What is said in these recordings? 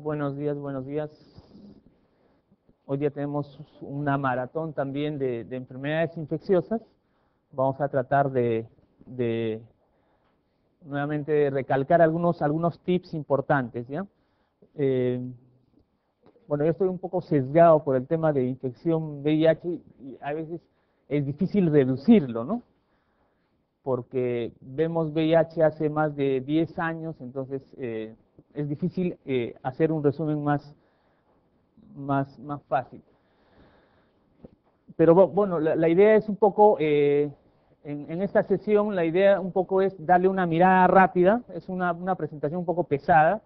Buenos días, buenos días. Hoy día tenemos una maratón también de enfermedades infecciosas. Vamos a tratar de nuevamente recalcar algunos tips importantes, ¿ya? Bueno, yo estoy un poco sesgado por el tema de infección VIH y a veces es difícil reducirlo, ¿no? Porque vemos VIH hace más de 10 años, entonces es difícil hacer un resumen más fácil. Pero bueno, la idea es un poco, en esta sesión, la idea un poco es darle una mirada rápida, es una presentación un poco pesada,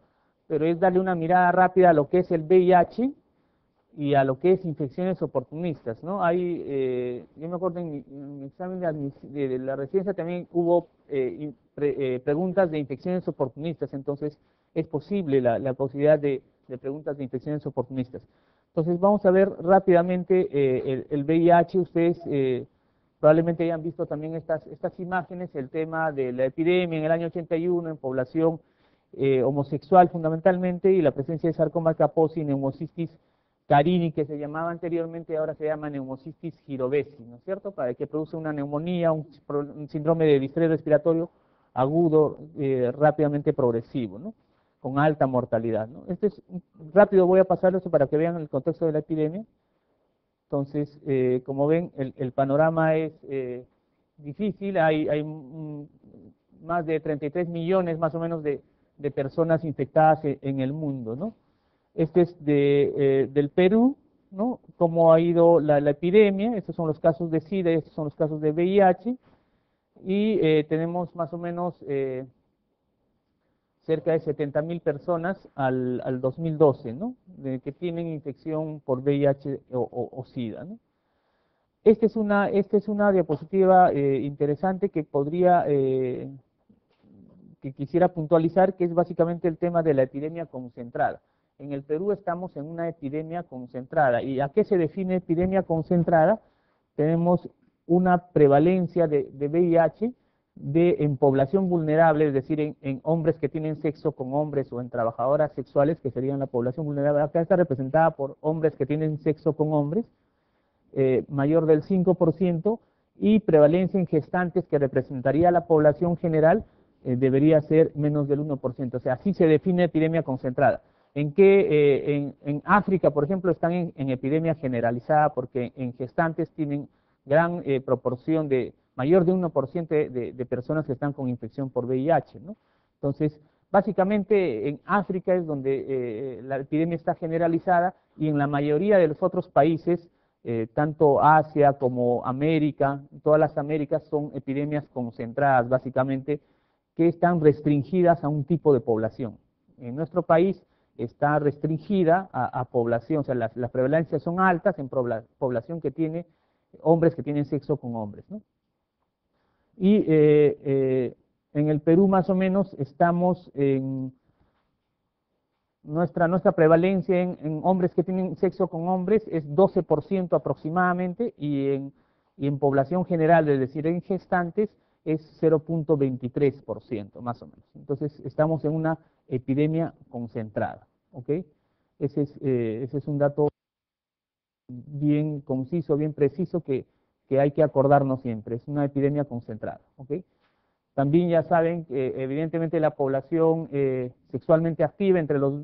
pero es darle una mirada rápida a lo que es el VIH y a lo que es infecciones oportunistas, ¿no? Yo me acuerdo en mi examen de la residencia también hubo preguntas de infecciones oportunistas, entonces es posible la posibilidad de preguntas de infecciones oportunistas. Entonces vamos a ver rápidamente el VIH. Ustedes probablemente hayan visto también estas imágenes, el tema de la epidemia en el año 81 en población homosexual fundamentalmente, y la presencia de sarcoma Kaposi y neumocistis carini, que se llamaba anteriormente, ahora se llama neumocistis girovesi, ¿no es cierto? Para que produce una neumonía, un síndrome de distrés respiratorio agudo, rápidamente progresivo, ¿no? Con alta mortalidad, ¿no? Rápido voy a pasar esto para que vean el contexto de la epidemia. Entonces, como ven, el panorama es difícil, hay más de 33 millones más o menos de personas infectadas en el mundo, ¿no? Este es del Perú, ¿no? Cómo ha ido la epidemia. Estos son los casos de SIDA, estos son los casos de VIH, y tenemos más o menos cerca de 70.000 personas al 2012, ¿no? Que tienen infección por VIH o SIDA, ¿no? Esta es una diapositiva interesante que que quisiera puntualizar, que es básicamente el tema de la epidemia concentrada. En el Perú estamos en una epidemia concentrada. ¿Y a qué se define epidemia concentrada? Tenemos una prevalencia de VIH en población vulnerable, es decir, en hombres que tienen sexo con hombres o en trabajadoras sexuales, que serían la población vulnerable. Acá está representada por hombres que tienen sexo con hombres, mayor del 5%, y prevalencia en gestantes, que representaría la población general, debería ser menos del 1%. O sea, así se define epidemia concentrada. En África, por ejemplo, están en epidemia generalizada, porque en gestantes tienen gran proporción mayor de 1% de personas que están con infección por VIH, ¿no? Entonces, básicamente en África es donde la epidemia está generalizada, y en la mayoría de los otros países, tanto Asia como América, todas las Américas son epidemias concentradas, básicamente, que están restringidas a un tipo de población. En nuestro país está restringida a población, o sea, las prevalencias son altas en población que tiene hombres que tienen sexo con hombres, ¿no? Y en el Perú más o menos estamos en nuestra prevalencia en hombres que tienen sexo con hombres es 12% aproximadamente, y en población general, es decir, en gestantes, es 0.23% más o menos. Entonces estamos en una epidemia concentrada, ¿ok? Ese es un dato bien conciso, bien preciso, que hay que acordarnos siempre. Es una epidemia concentrada, ¿ok? También ya saben que evidentemente la población sexualmente activa entre los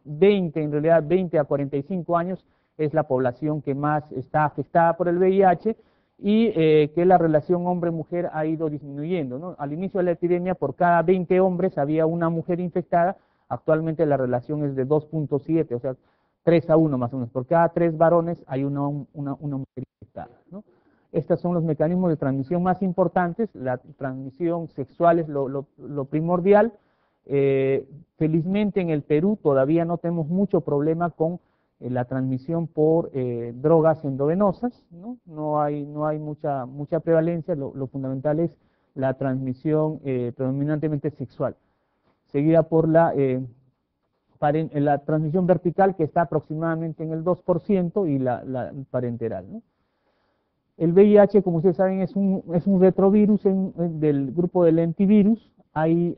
20 a 45 años es la población que más está afectada por el VIH, y que la relación hombre-mujer ha ido disminuyendo, ¿no? Al inicio de la epidemia, por cada 20 hombres había una mujer infectada. Actualmente la relación es de 2.7, o sea, 3-1 más o menos. Por cada 3 varones hay una mujer infectada, ¿no? Estos son los mecanismos de transmisión más importantes. La transmisión sexual es lo primordial. Felizmente en el Perú todavía no tenemos mucho problema con la transmisión por drogas endovenosas, ¿no? No hay mucha prevalencia. Lo fundamental es la transmisión predominantemente sexual, seguida por la transmisión vertical, que está aproximadamente en el 2%, y la parenteral, ¿no? El VIH, como ustedes saben, es un retrovirus del grupo del lentivirus. hay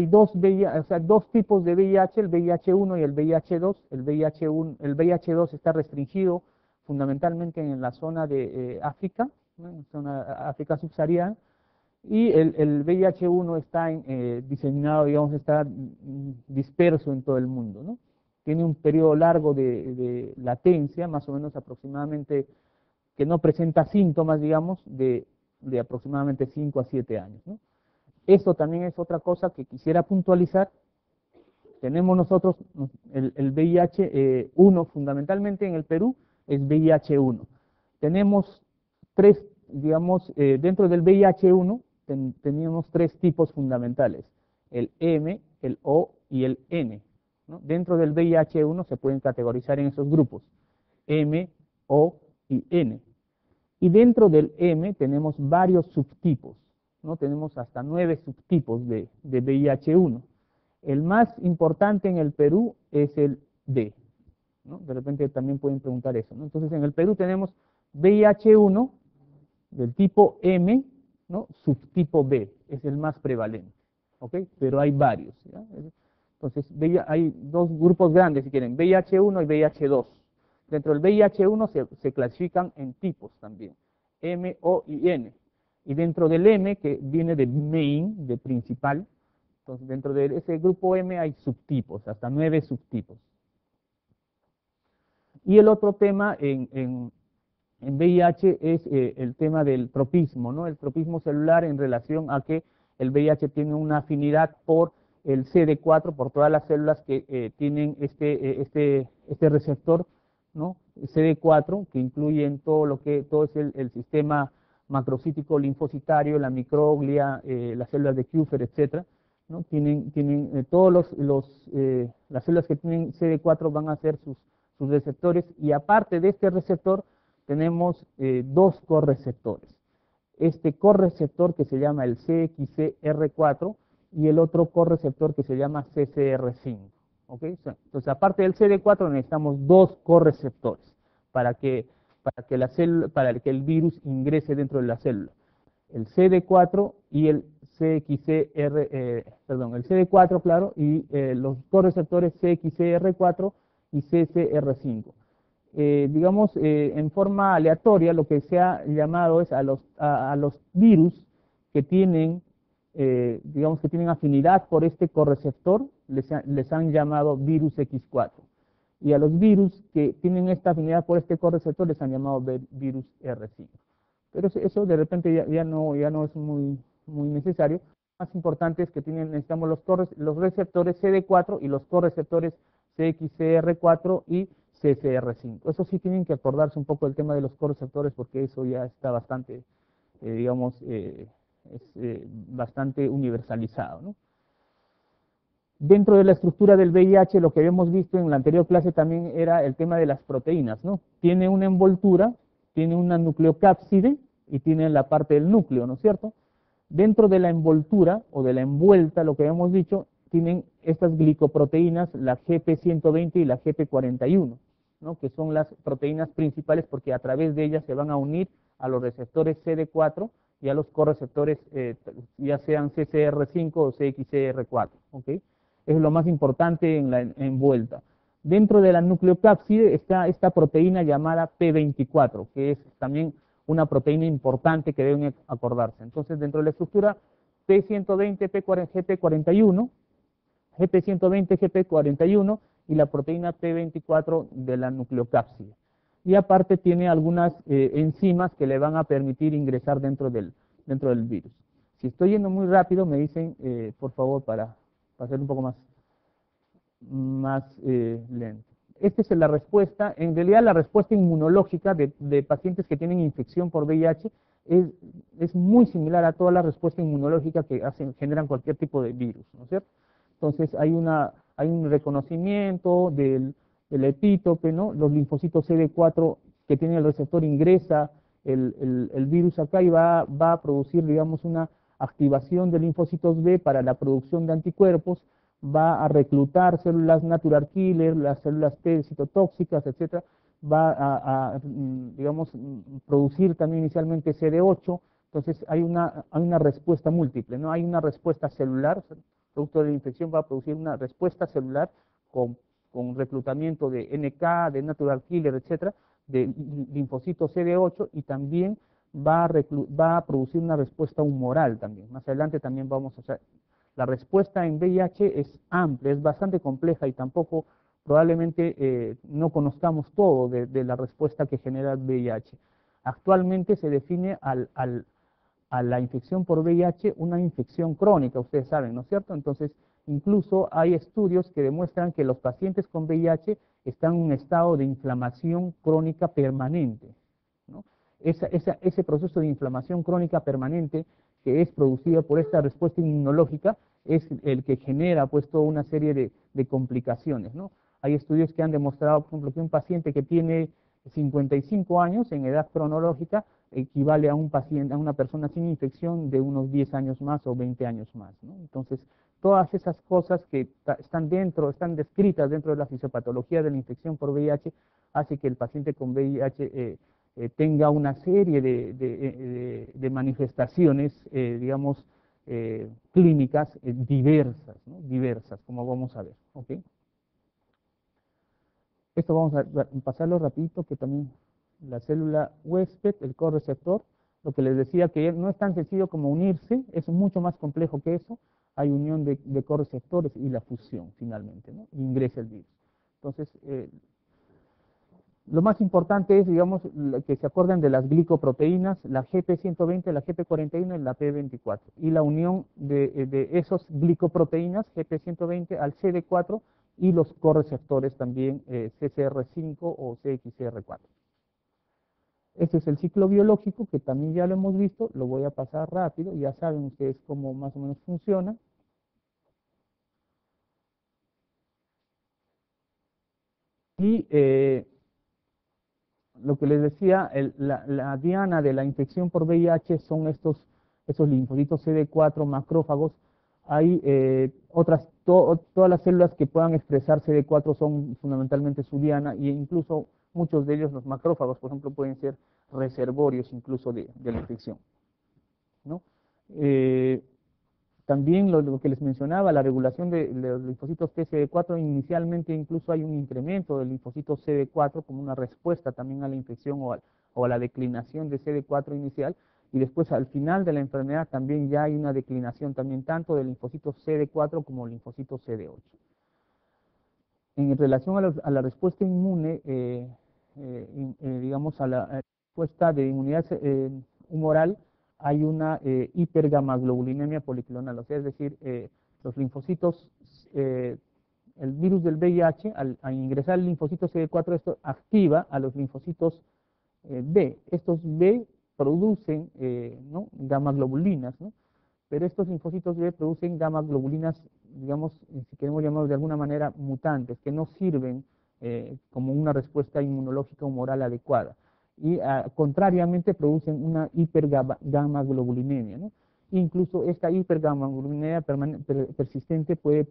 dos o sea, dos tipos de VIH, el VIH-1 y el VIH-2. El VIH-2 está restringido fundamentalmente en la zona de África, ¿no? En zona África subsahariana, y el VIH-1 está diseminado, digamos, está disperso en todo el mundo, ¿no? Tiene un periodo largo de latencia, más o menos aproximadamente, que no presenta síntomas, digamos, de aproximadamente 5 a 7 años, ¿no? Esto también es otra cosa que quisiera puntualizar. Tenemos nosotros el VIH-1, fundamentalmente en el Perú, es VIH-1. Tenemos tres, digamos, dentro del VIH-1 teníamos tres tipos fundamentales, el M, el O y el N, ¿no? Dentro del VIH-1 se pueden categorizar en esos grupos, M, O y N. Y dentro del M tenemos varios subtipos, ¿no? Tenemos hasta 9 subtipos de VIH-1. El más importante en el Perú es el D, ¿no? De repente también pueden preguntar eso, ¿no? Entonces en el Perú tenemos VIH-1 del tipo M, ¿no? Subtipo B, es el más prevalente, ¿ok? Pero hay varios, ¿ya? Entonces hay dos grupos grandes, si quieren, VIH-1 y VIH-2. Dentro del VIH-1 se clasifican en tipos también, M, O y N. Y dentro del M, que viene de main, de principal, entonces dentro de ese grupo M hay subtipos, hasta 9 subtipos. Y el otro tema en VIH es el tema del tropismo, ¿no? El tropismo celular en relación a que el VIH tiene una afinidad por el CD4, por todas las células que tienen este receptor, ¿no? CD4, que incluyen todo es el sistema macrocítico linfocitario, la microglia, las células de Kupffer, etcétera, ¿no? Tienen todos las células que tienen CD4 van a ser sus receptores, y aparte de este receptor tenemos dos correceptores. Este correceptor que se llama el CXCR4 y el otro correceptor que se llama CCR5. ¿Okay? Entonces, aparte del CD4 necesitamos dos correceptores para que el virus ingrese dentro de la célula. El CD4 y el el CD4, claro, y los correceptores CXCR4 y CCR5. Digamos, en forma aleatoria, lo que se ha llamado es a los virus que tienen, digamos, que tienen afinidad por este correceptor, les han llamado virus X4. Y a los virus que tienen esta afinidad por este correceptor les han llamado virus R5. Pero eso de repente ya no es muy necesario. Lo más importante es que necesitamos los receptores CD4 y los correceptores CXCR4 y CCR5. Eso sí tienen que acordarse un poco del tema de los correceptores porque eso ya está bastante, digamos, bastante universalizado, ¿no? Dentro de la estructura del VIH, lo que habíamos visto en la anterior clase también era el tema de las proteínas, ¿no? Tiene una envoltura, tiene una nucleocápside y tiene la parte del núcleo, ¿no es cierto? Dentro de la envoltura o de la envuelta, lo que habíamos dicho, tienen estas glicoproteínas, la GP120 y la GP41, ¿no? Que son las proteínas principales porque a través de ellas se van a unir a los receptores CD4 y a los correceptores, ya sean CCR5 o CXCR4, ¿ok? Es lo más importante en la envuelta. Dentro de la nucleocápside está esta proteína llamada P24, que es también una proteína importante que deben acordarse. Entonces, dentro de la estructura P120, GP41, GP120, GP41 y la proteína P24 de la nucleocápside. Y aparte tiene algunas enzimas que le van a permitir ingresar dentro del virus. Si estoy yendo muy rápido, me dicen, por favor, para hacer un poco más lento. Esta es la respuesta. En realidad, la respuesta inmunológica de pacientes que tienen infección por VIH es muy similar a toda la respuesta inmunológica que generan cualquier tipo de virus, ¿no es cierto? Entonces, hay un reconocimiento del epítope, ¿no? Los linfocitos CD4 que tienen el receptor ingresa el virus acá y va a producir, digamos, una activación de linfocitos B para la producción de anticuerpos, va a reclutar células natural killer, las células T citotóxicas, etcétera, va a, digamos, producir también inicialmente CD8 Entonces hay una respuesta múltiple, ¿no? Hay una respuesta celular, el producto de la infección va a producir una respuesta celular con, con reclutamiento de NK, de natural killer, etcétera, de linfocitos CD8 y también va a producir una respuesta humoral también. Más adelante también vamos a hacer. La respuesta en VIH es amplia, es bastante compleja y tampoco probablemente no conozcamos todo de la respuesta que genera el VIH. Actualmente se define a la infección por VIH una infección crónica, ustedes saben, ¿no es cierto? Entonces, incluso hay estudios que demuestran que los pacientes con VIH están en un estado de inflamación crónica permanente, ¿no? Ese proceso de inflamación crónica permanente que es producido por esta respuesta inmunológica es el que genera pues toda una serie de complicaciones, ¿no? Hay estudios que han demostrado, por ejemplo, que un paciente que tiene 55 años en edad cronológica equivale a un paciente, a una persona sin infección de unos 10 años más o 20 años más, ¿no? Entonces, todas esas cosas que están descritas dentro de la fisiopatología de la infección por VIH, hace que el paciente con VIH tenga una serie de manifestaciones, digamos, clínicas diversas, ¿no? Diversas, como vamos a ver, ¿ok? Esto vamos a pasarlo rapidito, que también la célula huésped, el correceptor, lo que les decía que no es tan sencillo como unirse, es mucho más complejo que eso, hay unión de correceptores y la fusión finalmente, ¿no? Ingresa el virus. Entonces, lo más importante es, digamos, que se acuerden de las glicoproteínas, la GP120, la GP41 y la P24, y la unión de esos glicoproteínas, GP120 al CD4, y los correceptores también, CCR5 o CXCR4. Este es el ciclo biológico, que también ya lo hemos visto, lo voy a pasar rápido, ya saben ustedes cómo más o menos funciona. Y lo que les decía, la diana de la infección por VIH son esos linfocitos CD4 macrófagos. Hay todas las células que puedan expresar CD4 son fundamentalmente su diana, e incluso muchos de ellos, los macrófagos, por ejemplo, pueden ser reservorios incluso de la infección, ¿no? También lo que les mencionaba, la regulación de los linfocitos TCD4, inicialmente incluso hay un incremento del linfocito CD4 como una respuesta también a la infección o a la declinación de CD4 inicial, y después al final de la enfermedad también ya hay una declinación también tanto del linfocito CD4 como el linfocito CD8. En relación a la respuesta inmune, digamos a la respuesta de inmunidad humoral, hay una hipergamaglobulinemia policlonal, o sea, es decir, los linfocitos, el virus del VIH, al ingresar el linfocito CD4, esto activa a los linfocitos B. Estos B producen ¿no? gamaglobulinas, ¿no? Pero estos linfocitos B producen gamaglobulinas, digamos, si queremos llamarlos de alguna manera, mutantes, que no sirven como una respuesta inmunológica humoral adecuada. Y contrariamente producen una hipergamaglobulinemia, ¿no? Incluso esta hipergamaglobulinemia persistente puede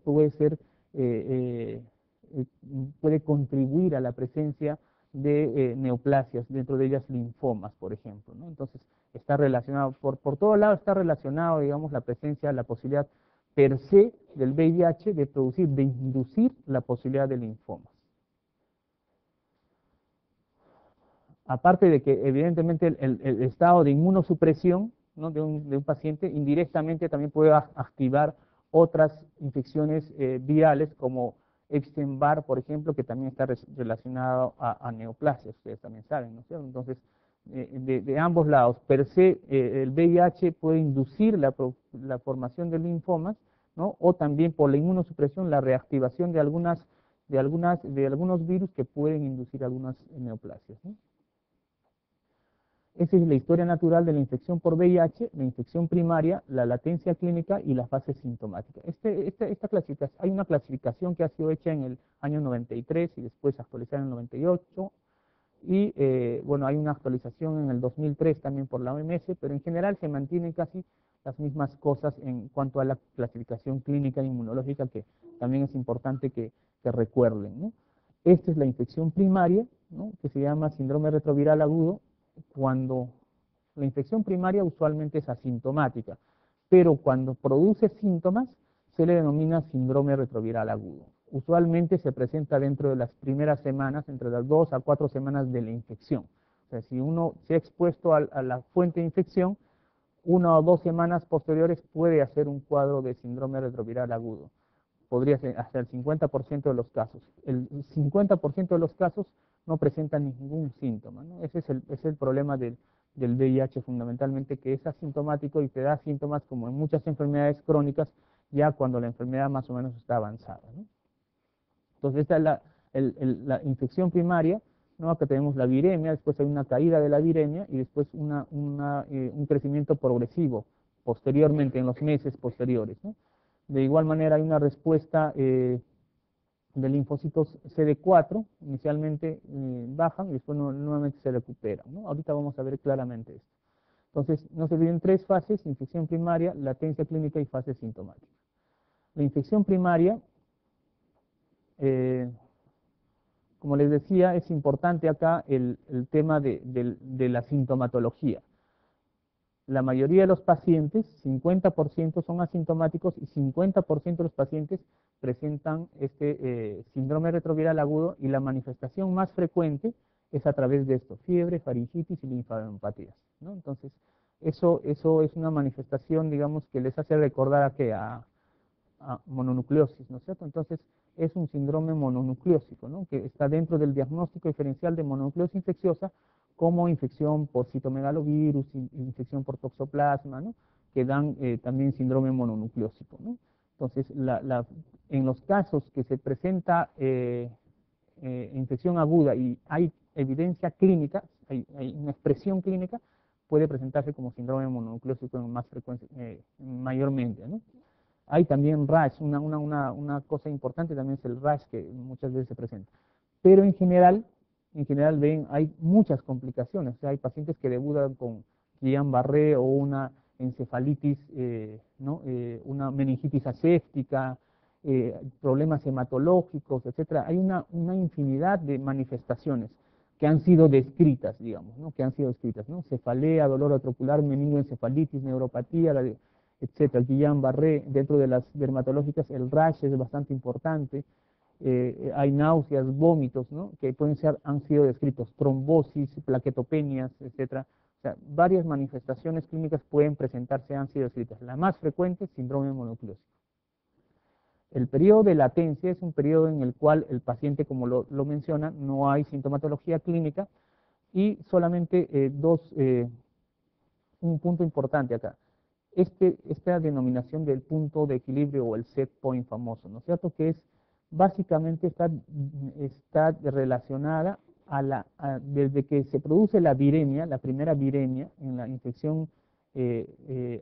contribuir a la presencia de neoplasias, dentro de ellas linfomas, por ejemplo, ¿no? Entonces, está relacionado, por todo lado está relacionado, digamos, la presencia, la posibilidad per se del VIH de inducir la posibilidad de linfomas. Aparte de que, evidentemente, el estado de inmunosupresión, ¿no? de un paciente indirectamente también puede activar otras infecciones virales, como Epstein-Barr, por ejemplo, que también está relacionado a neoplasias, ustedes también saben, ¿no es cierto? Entonces, de ambos lados, per se, el VIH puede inducir la formación de linfomas, ¿no? O también por la inmunosupresión, la reactivación de algunos virus que pueden inducir algunas neoplasias, ¿no? Esa es la historia natural de la infección por VIH, la infección primaria, la latencia clínica y la fase sintomática. Hay una clasificación que ha sido hecha en el año 93 y después actualizada en el 98. Y bueno, hay una actualización en el 2003 también por la OMS, pero en general se mantienen casi las mismas cosas en cuanto a la clasificación clínica e inmunológica, que también es importante que recuerden, ¿no? Esta es la infección primaria, ¿no? Que se llama síndrome retroviral agudo, cuando La infección primaria usualmente es asintomática, pero cuando produce síntomas se le denomina síndrome retroviral agudo. Usualmente se presenta dentro de las primeras semanas, entre las 2 a 4 semanas de la infección. O sea, si uno se ha expuesto a la fuente de infección, 1 o 2 semanas posteriores puede hacer un cuadro de síndrome retroviral agudo. Podría ser hasta el 50% de los casos. El 50% de los casos no presentan ningún síntoma, ¿no? Ese es el problema del VIH fundamentalmente, que es asintomático y te da síntomas como en muchas enfermedades crónicas, ya cuando la enfermedad más o menos está avanzada, ¿no? Entonces, esta es la infección primaria, ¿no? Acá tenemos la viremia, después hay una caída de la viremia y después un crecimiento progresivo posteriormente, en los meses posteriores, ¿no? De igual manera hay una respuesta de linfocitos CD4, inicialmente bajan y después nuevamente se recuperan, ¿no? Ahorita vamos a ver claramente esto. Entonces, no se dividen 3 fases: infección primaria, latencia clínica y fase sintomática. La infección primaria, como les decía, es importante acá el tema de la sintomatología. La mayoría de los pacientes, 50% son asintomáticos y 50% de los pacientes presentan este síndrome retroviral agudo, y la manifestación más frecuente es a través de esto: fiebre, faringitis y linfadenopatía, ¿no? Entonces, eso es una manifestación, digamos, que les hace recordar a mononucleosis, ¿no es cierto? Entonces, es un síndrome mononucleósico, ¿no? Que está dentro del diagnóstico diferencial de mononucleosis infecciosa, como infección por citomegalovirus, infección por toxoplasma, ¿no? Que dan también síndrome mononucleósico, ¿no? Entonces, en los casos que se presenta infección aguda y hay evidencia clínica, hay una expresión clínica, puede presentarse como síndrome mononucleósico en más frecuencia, mayormente, ¿no? Hay también rash, una cosa importante también es el rash, que muchas veces se presenta. Pero en general ven, hay muchas complicaciones. O sea, hay pacientes que debutan con Guillain-Barré o una encefalitis, ¿no? Una meningitis aséptica, problemas hematológicos, etcétera. Hay una infinidad de manifestaciones que han sido descritas, digamos, ¿no? Que han sido descritas, ¿no? Cefalea, dolor atrocular, meningoencefalitis, neuropatía, etcétera. Guillain-Barré, dentro de las dermatológicas, el rash es bastante importante. Hay náuseas, vómitos, ¿no? Que han sido descritos, trombosis, plaquetopenias, etcétera. O sea, varias manifestaciones clínicas pueden presentarse, han sido descritas. La más frecuente, síndrome mononucleósico. El periodo de latencia es un periodo en el cual el paciente, como lo menciona, no hay sintomatología clínica, y solamente un punto importante acá. Esta denominación del punto de equilibrio, o el set point famoso, ¿no es cierto? Que básicamente está relacionada desde que se produce la viremia, la primera viremia en la infección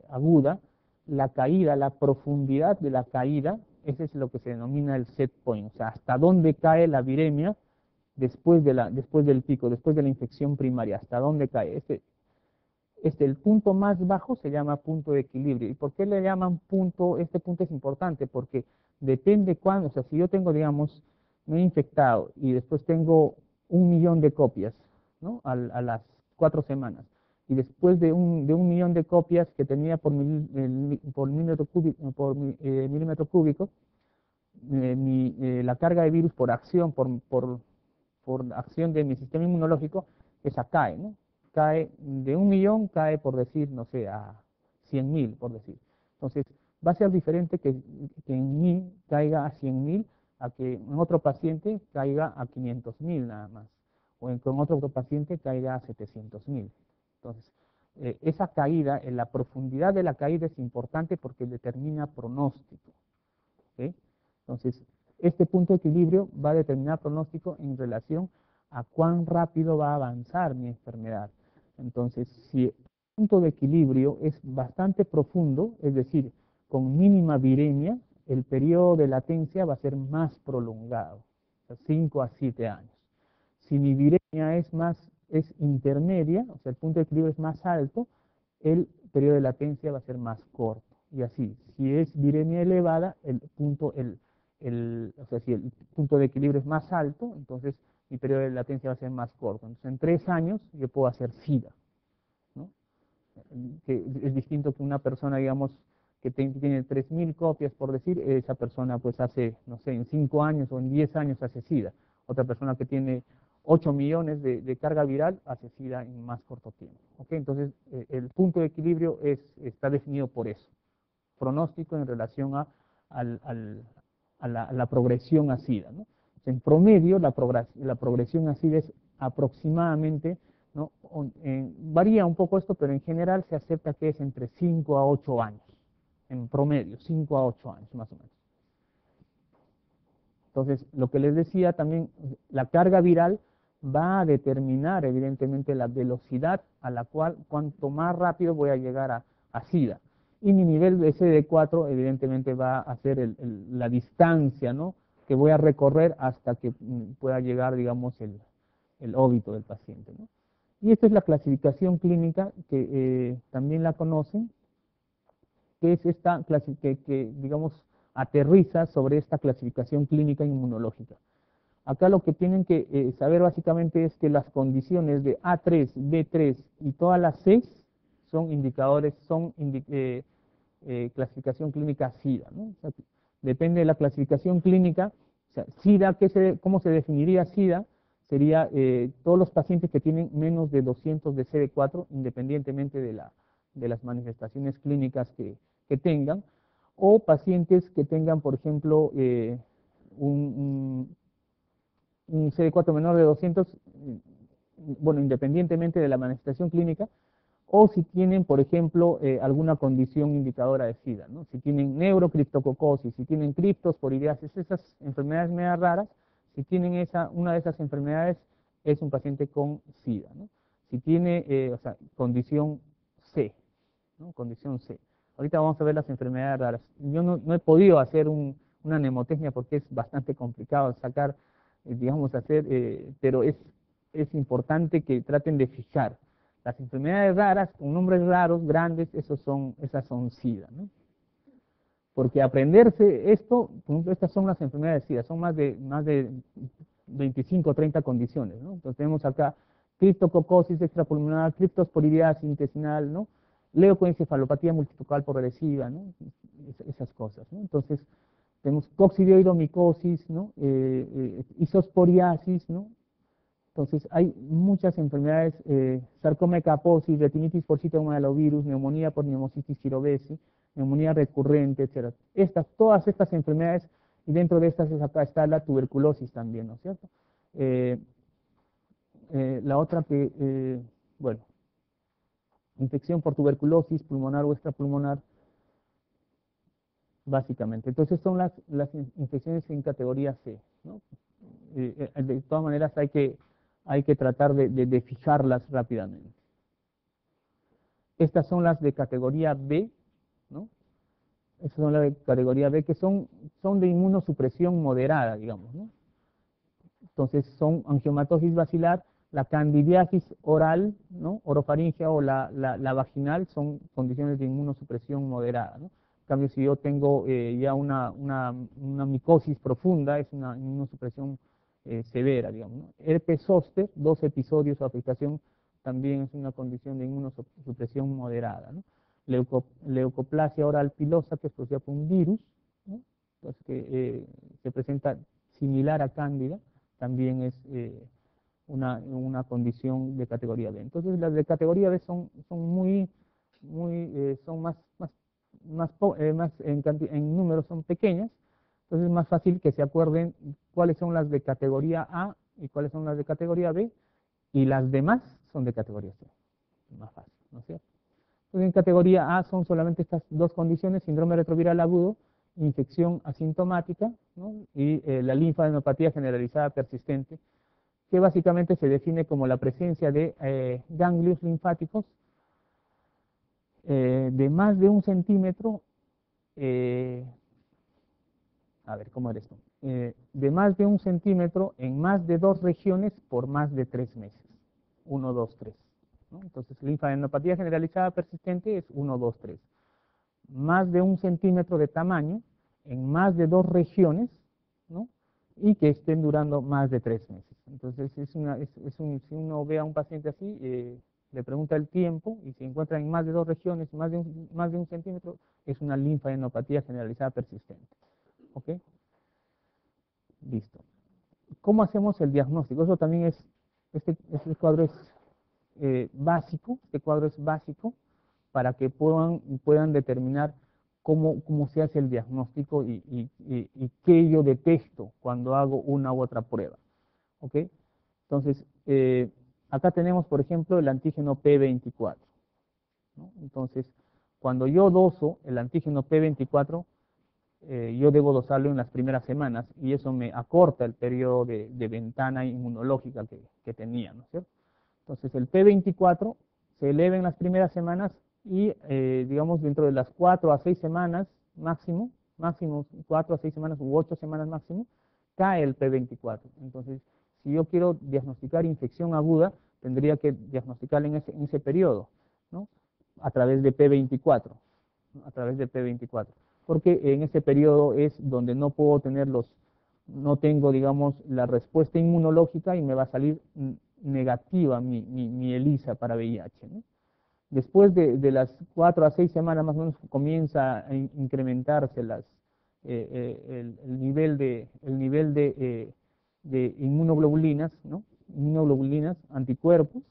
aguda, la caída, la profundidad de la caída, ese es lo que se denomina el set point, o sea, hasta dónde cae la viremia después del pico, después de la infección primaria, hasta dónde cae. El punto más bajo se llama punto de equilibrio. ¿Y por qué le llaman punto? Este punto es importante porque depende cuándo. O sea, si yo tengo, digamos, me he infectado y después tengo 1.000.000 de copias, ¿no? A las 4 semanas. Y después de un millón de copias que tenía por milímetro cúbico, la carga de virus por acción, por acción de mi sistema inmunológico, esa cae, ¿no? Cae de 1.000.000, cae, por decir, no sé, a 100.000, por decir. Entonces, va a ser diferente que en mí caiga a 100.000 a que en otro paciente caiga a 500.000 nada más, o con otro paciente caiga a 700.000. Entonces, esa caída, la profundidad de la caída es importante porque determina pronóstico, ¿okay? Entonces, este punto de equilibrio va a determinar pronóstico en relación a cuán rápido va a avanzar mi enfermedad. Entonces, si el punto de equilibrio es bastante profundo, es decir, con mínima viremia, el periodo de latencia va a ser más prolongado, o sea, 5 a 7 años. Si mi viremia es intermedia, o sea, el punto de equilibrio es más alto, el periodo de latencia va a ser más corto. Y así, si es viremia elevada, o sea, si el punto de equilibrio es más alto, entonces mi periodo de latencia va a ser más corto. Entonces, en 3 años yo puedo hacer SIDA, ¿no? que es distinto que una persona, digamos, que tiene 3.000 copias, por decir, esa persona pues hace, no sé, en 5 años o en 10 años hace SIDA. Otra persona que tiene 8 millones de carga viral hace SIDA en más corto tiempo. ¿Okay? Entonces, el punto de equilibrio está definido por eso. Pronóstico en relación a la progresión a SIDA, ¿no? En promedio, la progresión a SIDA es aproximadamente, ¿no? Varía un poco esto, pero en general se acepta que es entre 5 a 8 años, en promedio, 5 a 8 años más o menos. Entonces, lo que les decía también, la carga viral va a determinar evidentemente la velocidad a la cual, cuanto más rápido voy a llegar a SIDA. Y mi nivel de CD4 evidentemente va a ser la distancia, ¿no?, que voy a recorrer hasta que pueda llegar, digamos, el óbito del paciente, ¿no? Y esta es la clasificación clínica que también la conocen, que es esta que digamos, aterriza sobre esta clasificación clínica inmunológica. Acá lo que tienen que saber básicamente es que las condiciones de A3, B3 y todas las 6 son indicadores, clasificación clínica SIDA, ¿no? O sea, depende de la clasificación clínica. O sea, SIDA, ¿cómo se definiría SIDA? Sería todos los pacientes que tienen menos de 200 de CD4, independientemente de las manifestaciones clínicas que tengan, o pacientes que tengan, por ejemplo, un CD4 menor de 200, bueno, independientemente de la manifestación clínica, o si tienen, por ejemplo, alguna condición indicadora de SIDA, ¿no? Si tienen neurocriptococosis, si tienen criptosporidiasis, esas enfermedades medio raras, si tienen una de esas enfermedades, es un paciente con SIDA, ¿no? Si tiene, o sea, condición C, ¿no? Condición C. Ahorita vamos a ver las enfermedades raras. Yo no he podido hacer una mnemotecnia porque es bastante complicado sacar, digamos, pero es importante que traten de fijar. Las enfermedades raras, con nombres raros, grandes, esas son SIDA, ¿no? Porque aprenderse esto, por ejemplo, estas son las enfermedades de SIDA, son más de 25 o 30 condiciones, ¿no? Entonces tenemos acá criptococosis extrapulmonar, criptosporidiasis intestinal, ¿no? Leucoencefalopatía multifocal progresiva, ¿no? Esas cosas, ¿no? Entonces tenemos coccidioidomicosis, ¿no? Isosporiasis, ¿no? Entonces, hay muchas enfermedades, sarcoma de Kaposi, retinitis por citomegalovirus, neumonía por neumocitis girovesi, neumonía recurrente, etc. Todas estas enfermedades, y dentro de estas acá está la tuberculosis también, ¿no es cierto? La otra bueno, infección por tuberculosis pulmonar o extrapulmonar, básicamente. Entonces, son las infecciones en categoría C, ¿no? De todas maneras, hay que tratar de fijarlas rápidamente. Estas son las de categoría B, ¿no? Estas son las de categoría B que son de inmunosupresión moderada, digamos, ¿no? Entonces son angiomatosis basilar, la candidiasis oral, ¿no? Orofaringea o la vaginal son condiciones de inmunosupresión moderada, ¿no? En cambio, si yo tengo ya una micosis profunda, es una inmunosupresión severa, digamos, ¿no? Herpes zóster, 2 episodios o afectación, también es una condición de inmunosupresión moderada, ¿no? Leucoplasia oral pilosa, que es producida por un virus, ¿no? Entonces, que se presenta similar a cándida, también es una condición de categoría B. Entonces, las de categoría B son más en números son pequeñas, entonces es más fácil que se acuerden cuáles son las de categoría A y cuáles son las de categoría B, y las demás son de categoría C. Más fácil, ¿no es cierto? Entonces, en categoría A son solamente estas dos condiciones: síndrome retroviral agudo, infección asintomática, ¿no? Y la linfadenopatía generalizada persistente, que básicamente se define como la presencia de ganglios linfáticos de más de 1 centímetro, a ver, ¿cómo era esto? De más de 1 centímetro en más de 2 regiones por más de 3 meses. 1, 2, 3. ¿No? Entonces, linfadenopatía generalizada persistente es 1, 2, 3. Más de 1 centímetro de tamaño en más de 2 regiones, ¿no? Y que estén durando más de 3 meses. Entonces, si uno ve a un paciente así, le pregunta el tiempo y se encuentra en más de 2 regiones, más de un centímetro, es una linfadenopatía generalizada persistente. ¿Ok? Listo. ¿Cómo hacemos el diagnóstico? Eso también es, este cuadro es básico, este cuadro es básico para que puedan determinar cómo se hace el diagnóstico y qué yo detecto cuando hago una u otra prueba. ¿Ok? Entonces, acá tenemos, por ejemplo, el antígeno P24. ¿No? Entonces, cuando yo doso el antígeno P24, yo debo dosarlo en las primeras semanas y eso me acorta el periodo de ventana inmunológica que tenía, ¿no es cierto? Entonces, el P24 se eleva en las primeras semanas y, digamos, dentro de las 4 a 6 semanas máximo 4 a 6 semanas u 8 semanas máximo, cae el P24. Entonces, si yo quiero diagnosticar infección aguda, tendría que diagnosticarla en ese periodo, ¿no? A través de P24, ¿no? A través de P24. Porque en ese periodo es donde no puedo tener no tengo, digamos, la respuesta inmunológica y me va a salir negativa mi ELISA para VIH, ¿no? Después de las 4 a 6 semanas más o menos comienza a incrementarse el nivel de inmunoglobulinas, ¿no? Inmunoglobulinas, anticuerpos,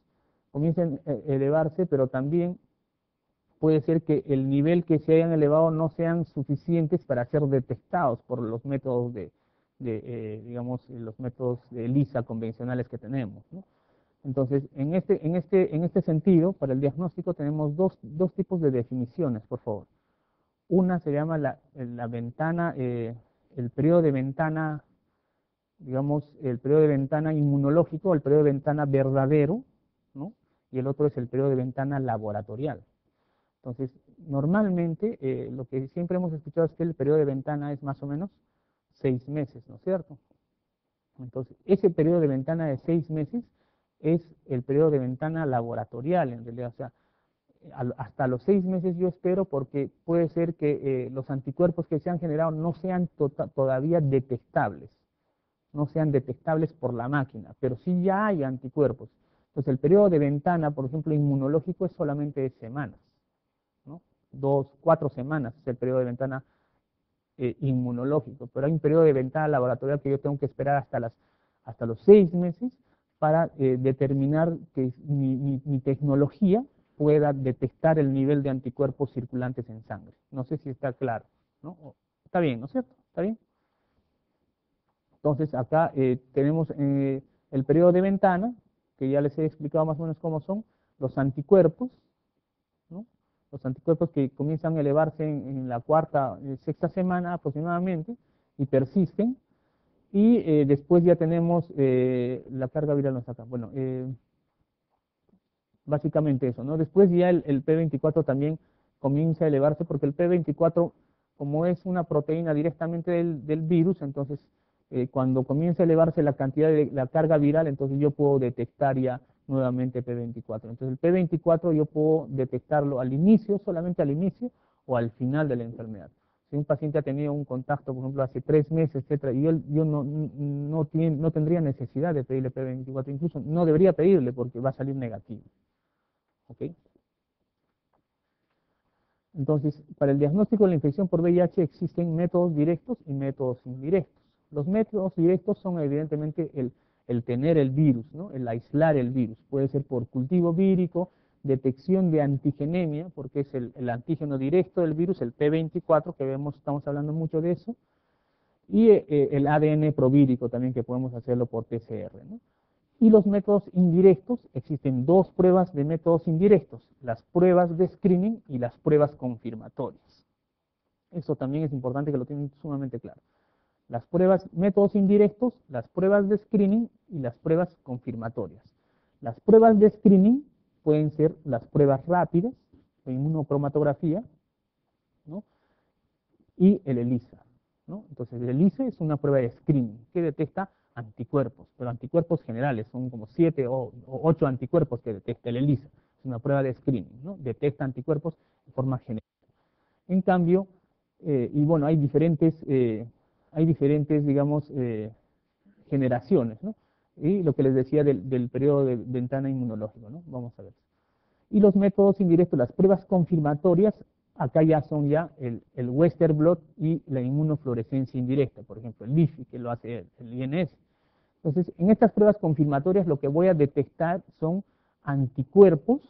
comienzan a elevarse, pero también puede ser que el nivel que se hayan elevado no sean suficientes para ser detectados por los métodos digamos, los métodos de ELISA convencionales que tenemos, ¿no? Entonces, en este sentido, para el diagnóstico tenemos dos tipos de definiciones, por favor. Una se llama la ventana, el periodo de ventana, digamos, el periodo de ventana inmunológico, el periodo de ventana verdadero, ¿no? Y el otro es el periodo de ventana laboratorial. Entonces, normalmente, lo que siempre hemos escuchado es que el periodo de ventana es más o menos 6 meses, ¿no es cierto? Entonces, ese periodo de ventana de 6 meses es el periodo de ventana laboratorial, en realidad. O sea, hasta los 6 meses yo espero porque puede ser que los anticuerpos que se han generado no sean todavía detectables, no sean detectables por la máquina, pero sí ya hay anticuerpos. Entonces, el periodo de ventana, por ejemplo, inmunológico es solamente de semanas, ¿no? 2, 4 semanas es el periodo de ventana inmunológico, pero hay un periodo de ventana laboratorial que yo tengo que esperar hasta los 6 meses para determinar que mi tecnología pueda detectar el nivel de anticuerpos circulantes en sangre. No sé si está claro, ¿no? Está bien, ¿no es cierto? ¿Está bien? Entonces acá tenemos el periodo de ventana, que ya les he explicado más o menos cómo son, los anticuerpos, ¿no? Los anticuerpos que comienzan a elevarse en la cuarta, sexta semana aproximadamente y persisten. Y después ya tenemos la carga viral, no está acá. Bueno, básicamente eso, ¿no? Después ya el P24 también comienza a elevarse porque el P24, como es una proteína directamente del virus, entonces cuando comienza a elevarse la cantidad de la carga viral, entonces yo puedo detectar ya nuevamente P24. Entonces el P24 yo puedo detectarlo al inicio, solamente al inicio, o al final de la enfermedad. Si un paciente ha tenido un contacto, por ejemplo, hace 3 meses, etcétera, y yo no tendría necesidad de pedirle P24, incluso no debería pedirle porque va a salir negativo. ¿Ok? Entonces, para el diagnóstico de la infección por VIH existen métodos directos y métodos indirectos. Los métodos directos son evidentemente el tener el virus, ¿no? El aislar el virus. Puede ser por cultivo vírico, detección de antigenemia, porque es el antígeno directo del virus, el P24, que estamos hablando mucho de eso, y el ADN provírico también, que podemos hacerlo por PCR, ¿no? Y los métodos indirectos, existen 2 pruebas de métodos indirectos, las pruebas de screening y las pruebas confirmatorias. Eso también es importante que lo tengan sumamente claro. Las pruebas, métodos indirectos, las pruebas de screening y las pruebas confirmatorias. Las pruebas de screening pueden ser las pruebas rápidas, la inmunocromatografía, ¿no? Y el ELISA, ¿no? Entonces, el ELISA es una prueba de screening que detecta anticuerpos, pero anticuerpos generales, son como 7 o 8 anticuerpos que detecta el ELISA. Es una prueba de screening, ¿no? Detecta anticuerpos de forma general. En cambio, y bueno, hay diferentes digamos, generaciones, ¿no? Y lo que les decía del periodo de ventana inmunológico, ¿no? Vamos a ver. Y los métodos indirectos, las pruebas confirmatorias, acá ya son el Western blot y la inmunofluorescencia indirecta, por ejemplo, el LIFI, que lo hace el INS. Entonces, en estas pruebas confirmatorias lo que voy a detectar son anticuerpos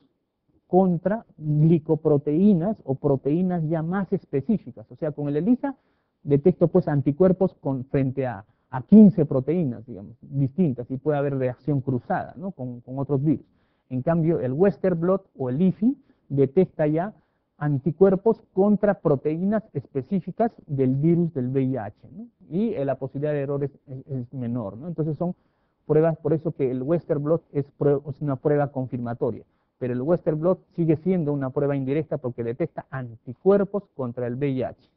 contra glicoproteínas o proteínas ya más específicas. O sea, con el ELISA detecto pues anticuerpos frente a 15 proteínas, digamos, distintas, y puede haber reacción cruzada, ¿no?, con otros virus. En cambio, el Western blot o el IFI detecta ya anticuerpos contra proteínas específicas del virus del VIH, ¿no? Y la posibilidad de error es menor, ¿no? Entonces son pruebas, por eso que el Western blot es una prueba confirmatoria, pero el Western blot sigue siendo una prueba indirecta porque detecta anticuerpos contra el VIH,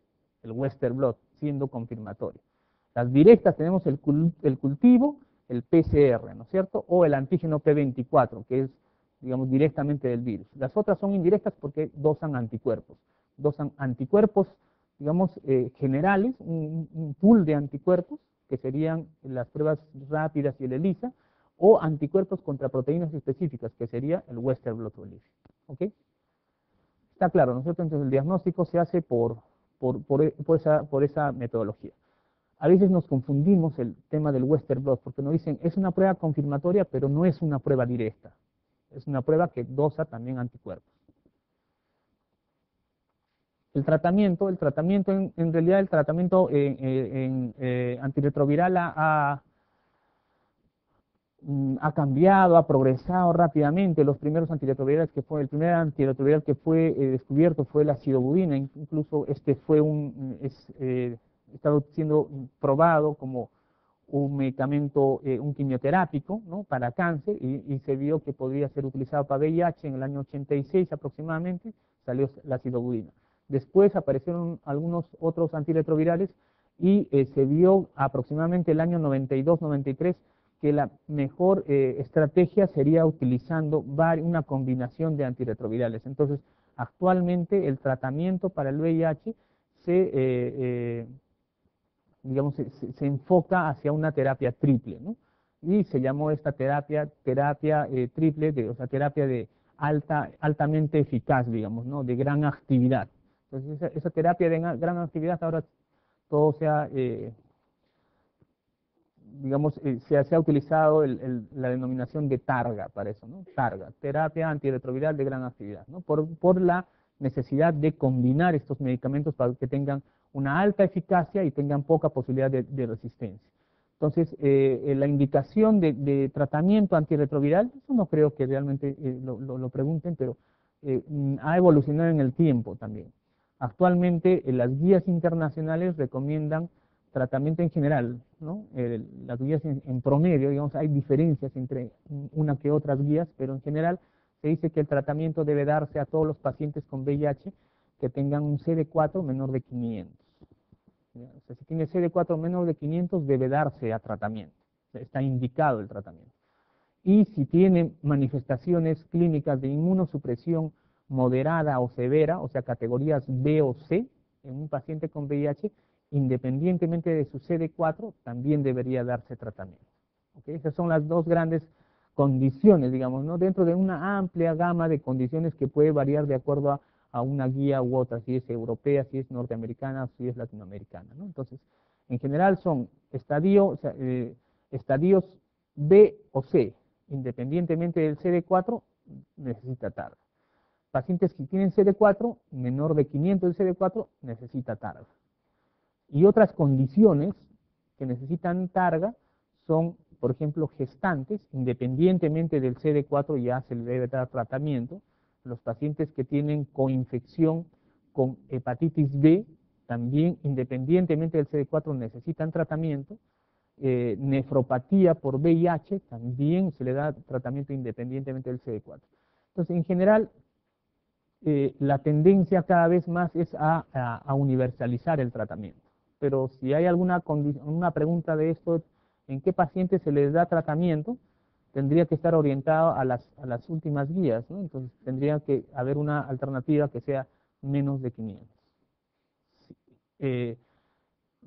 el Western blot siendo confirmatorio. Las directas tenemos el cultivo, el PCR, ¿no es cierto? O el antígeno P24, que es, digamos, directamente del virus. Las otras son indirectas porque dosan anticuerpos, digamos, generales, un pool de anticuerpos, que serían las pruebas rápidas y el ELISA, o anticuerpos contra proteínas específicas, que sería el Western blot o el IFI. ¿Ok? Está claro, ¿no es cierto? Entonces el diagnóstico se hace por esa metodología. A veces nos confundimos el tema del Western blot, porque nos dicen, es una prueba confirmatoria, pero no es una prueba directa. Es una prueba que dosa también anticuerpos. El tratamiento en realidad el tratamiento antirretroviral ha cambiado, ha progresado rápidamente. Los primeros antirretrovirales el primer antirretroviral que fue descubierto fue la acidobudina, incluso este fue está siendo probado como un medicamento, un quimioterápico, ¿no?, para cáncer, y se vio que podría ser utilizado para VIH en el año 86 aproximadamente, salió la acidobudina. Después aparecieron algunos otros antirretrovirales y se vio aproximadamente el año 92-93 que la mejor estrategia sería utilizando una combinación de antirretrovirales. Entonces, actualmente el tratamiento para el VIH digamos, se enfoca hacia una terapia triple, ¿no? Y se llamó esta terapia triple, o sea, terapia de altamente eficaz, digamos, ¿no?, de gran actividad. Entonces, esa terapia de gran actividad ahora todo digamos, se ha utilizado la denominación de TARGA para eso, ¿no? TARGA, terapia antirretroviral de gran actividad, ¿no? Por la necesidad de combinar estos medicamentos para que tengan una alta eficacia y tengan poca posibilidad de resistencia. Entonces, la indicación de tratamiento antirretroviral, eso no creo que realmente lo pregunten, pero ha evolucionado en el tiempo también. Actualmente, las guías internacionales recomiendan tratamiento en general, ¿no? Las guías en promedio, digamos, hay diferencias entre una que otras guías, pero en general se dice que el tratamiento debe darse a todos los pacientes con VIH que tengan un CD4 menor de 500. ¿Ya? O sea, si tiene CD4 menor de 500 debe darse a tratamiento, o sea, está indicado el tratamiento. Y si tiene manifestaciones clínicas de inmunosupresión moderada o severa, o sea, categorías B o C, en un paciente con VIH, independientemente de su CD4, también debería darse tratamiento. ¿Okay? Esas son las dos grandes condiciones, digamos, ¿no?, dentro de una amplia gama de condiciones que puede variar de acuerdo a una guía u otra, si es europea, si es norteamericana, si es latinoamericana, ¿no? Entonces, en general son estadios B o C, independientemente del CD4, necesita TARGA. Pacientes que tienen CD4, menor de 500 de CD4, necesita TARGA. Y otras condiciones que necesitan TARGA son, por ejemplo, gestantes, independientemente del CD4 ya se le debe dar tratamiento. Los pacientes que tienen coinfección con hepatitis B, también independientemente del CD4 necesitan tratamiento. Nefropatía por VIH, también se le da tratamiento independientemente del CD4. Entonces, en general, la tendencia cada vez más es a universalizar el tratamiento. Pero si hay una pregunta de esto, ¿en qué pacientes se les da tratamiento? Tendría que estar orientado a las últimas guías, ¿no? Entonces tendría que haber una alternativa que sea menos de 500.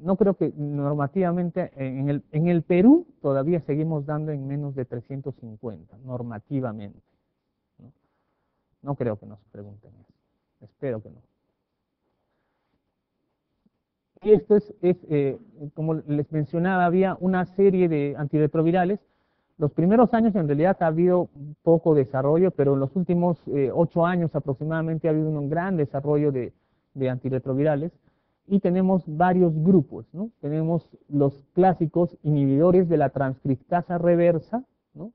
No creo que normativamente, en el Perú todavía seguimos dando en menos de 350, normativamente, ¿no? No creo que nos pregunten eso. Espero que no. Y esto como les mencionaba, había una serie de antirretrovirales. Los primeros años en realidad ha habido poco desarrollo, pero en los últimos 8 años aproximadamente ha habido un gran desarrollo de antirretrovirales. Y tenemos varios grupos, ¿no? Tenemos los clásicos inhibidores de la transcriptasa reversa, ¿no?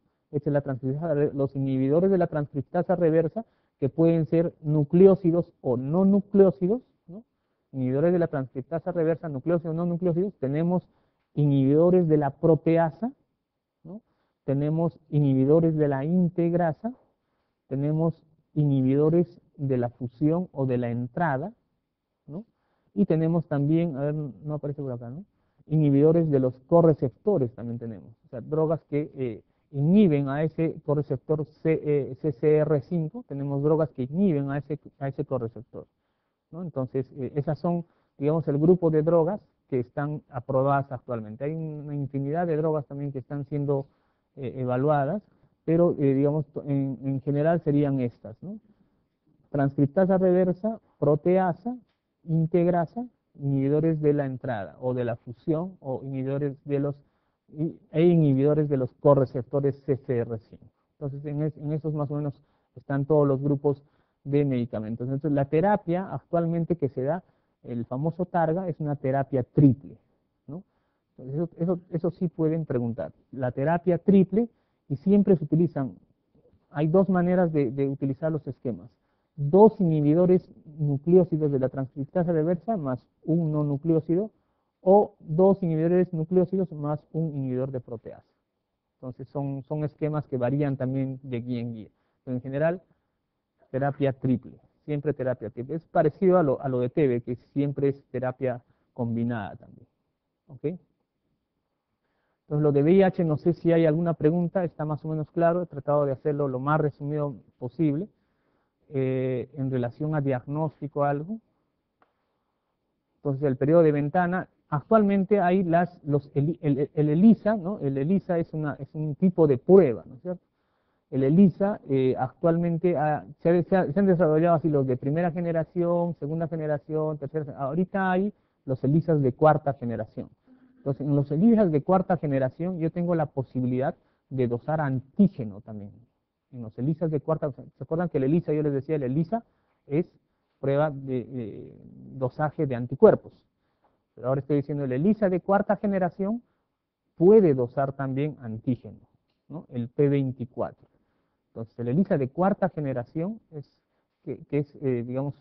Los inhibidores de la transcriptasa reversa, que pueden ser nucleósidos o no nucleósidos, ¿no? Inhibidores de la transcriptasa reversa, nucleósidos o no nucleósidos. Tenemos inhibidores de la proteasa, ¿no? Tenemos inhibidores de la integrasa, tenemos inhibidores de la fusión o de la entrada, ¿no? Y tenemos también, a ver, no aparece por acá, ¿no? Inhibidores de los correceptores también tenemos, o sea, drogas que inhiben a ese correceptor CCR5, tenemos drogas que inhiben a ese correceptor, ¿no? Entonces, esas son, digamos, el grupo de drogas que están aprobadas actualmente. Hay una infinidad de drogas también que están siendo evaluadas, pero, digamos, en general serían estas, ¿no? Transcriptasa reversa, proteasa, integrasa, inhibidores de la entrada o de la fusión o inhibidores inhibidores de los correceptores CCR5. Entonces, en esos más o menos están todos los grupos de medicamentos. Entonces, la terapia actualmente que se da, el famoso Targa, es una terapia triple, ¿no? Entonces, eso sí pueden preguntar. La terapia triple, y siempre se utilizan, hay dos maneras de utilizar los esquemas. 2 inhibidores nucleósidos de la transcriptasa reversa más un no nucleósido, o 2 inhibidores nucleósidos más un inhibidor de proteasa. Entonces son esquemas que varían también de guía en guía. Pero en general, terapia triple, siempre terapia triple. Es parecido a lo de TB, que siempre es terapia combinada también. ¿Ok? Entonces lo de VIH, no sé si hay alguna pregunta, está más o menos claro, he tratado de hacerlo lo más resumido posible. En relación a diagnóstico algo. Entonces, el periodo de ventana, actualmente hay el ELISA, ¿no? El ELISA es un tipo de prueba, ¿no es cierto? El ELISA actualmente se han desarrollado así los de primera generación, segunda generación, tercera. Ahorita hay los ELISAs de cuarta generación. Entonces, en los ELISAs de cuarta generación yo tengo la posibilidad de dosar antígeno también. En los ELISAs de cuarta, ¿se acuerdan que el ELISA, yo les decía, el ELISA es prueba de dosaje de anticuerpos? Pero ahora estoy diciendo, el ELISA de cuarta generación puede dosar también antígeno, ¿no? El P24. Entonces, el ELISA de cuarta generación digamos,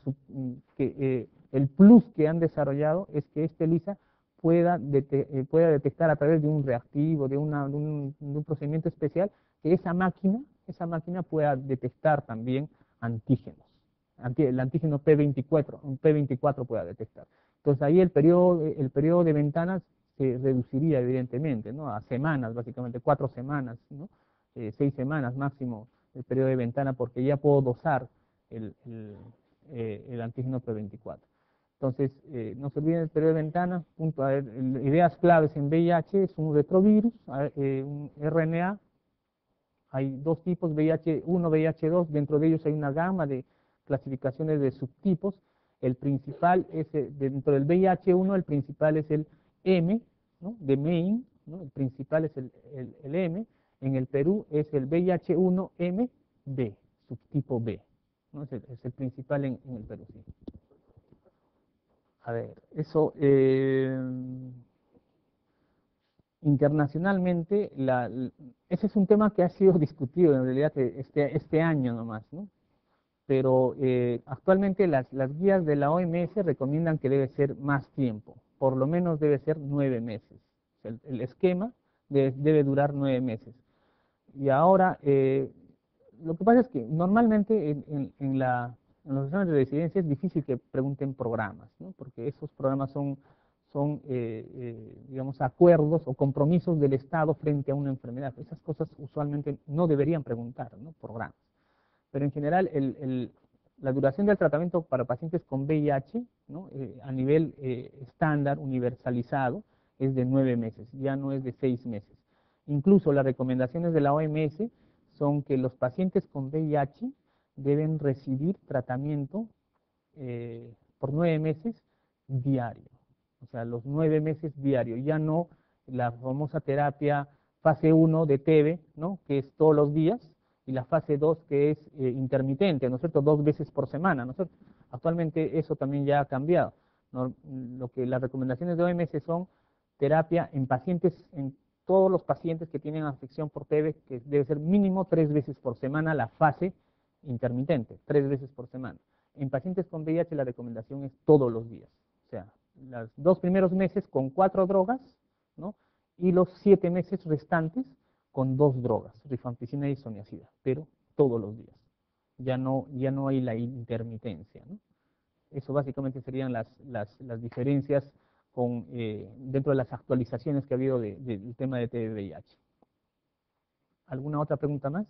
el plus que han desarrollado es que este ELISA pueda detectar a través de un reactivo, de un procedimiento especial, que esa máquina pueda detectar también antígenos. El antígeno P24, un P24 pueda detectar. Entonces ahí el periodo de ventanas se reduciría evidentemente, ¿no? A semanas, básicamente 4 semanas, ¿no? 6 semanas máximo el periodo de ventana, porque ya puedo dosar el antígeno P24. Entonces, no se olviden el periodo de ventana. Ideas claves en VIH es un retrovirus, un RNA. Hay dos tipos, VIH1, VIH2, dentro de ellos hay una gama de clasificaciones de subtipos. El principal es, dentro del VIH1, el principal es el M, ¿no? De main, ¿no? El principal es el M. En el Perú es el VIH1-MB, subtipo B, ¿no? Es el principal en el Perú, sí. A ver, eso, internacionalmente, ese es un tema que ha sido discutido en realidad este año nomás, ¿no? Pero actualmente las guías de la OMS recomiendan que debe ser más tiempo, por lo menos debe ser 9 meses. El esquema debe durar 9 meses. Y ahora, lo que pasa es que normalmente en los exámenes de residencia es difícil que pregunten programas, ¿no? Porque esos programas son digamos, acuerdos o compromisos del Estado frente a una enfermedad. Esas cosas usualmente no deberían preguntar, ¿no? Programas. Pero en general, la duración del tratamiento para pacientes con VIH, ¿no? A nivel estándar, universalizado, es de 9 meses, ya no es de 6 meses. Incluso las recomendaciones de la OMS son que los pacientes con VIH deben recibir tratamiento por 9 meses diario. O sea, los 9 meses diario, ya no la famosa terapia fase 1 de TEBE, ¿no? Que es todos los días, y la fase 2 que es intermitente, ¿no es cierto? 2 veces por semana, ¿no es cierto? Actualmente eso también ya ha cambiado, ¿no? Lo que las recomendaciones de OMS son terapia en pacientes, en todos los pacientes que tienen afección por TB, que debe ser mínimo 3 veces por semana la fase intermitente, 3 veces por semana. En pacientes con VIH la recomendación es todos los días, o sea, los 2 primeros meses con 4 drogas, ¿no? Y los 7 meses restantes con 2 drogas, rifampicina y isoniazida, pero todos los días. Ya no hay la intermitencia, ¿no? Eso básicamente serían las diferencias dentro de las actualizaciones que ha habido del tema de TB-VIH. ¿Alguna otra pregunta más?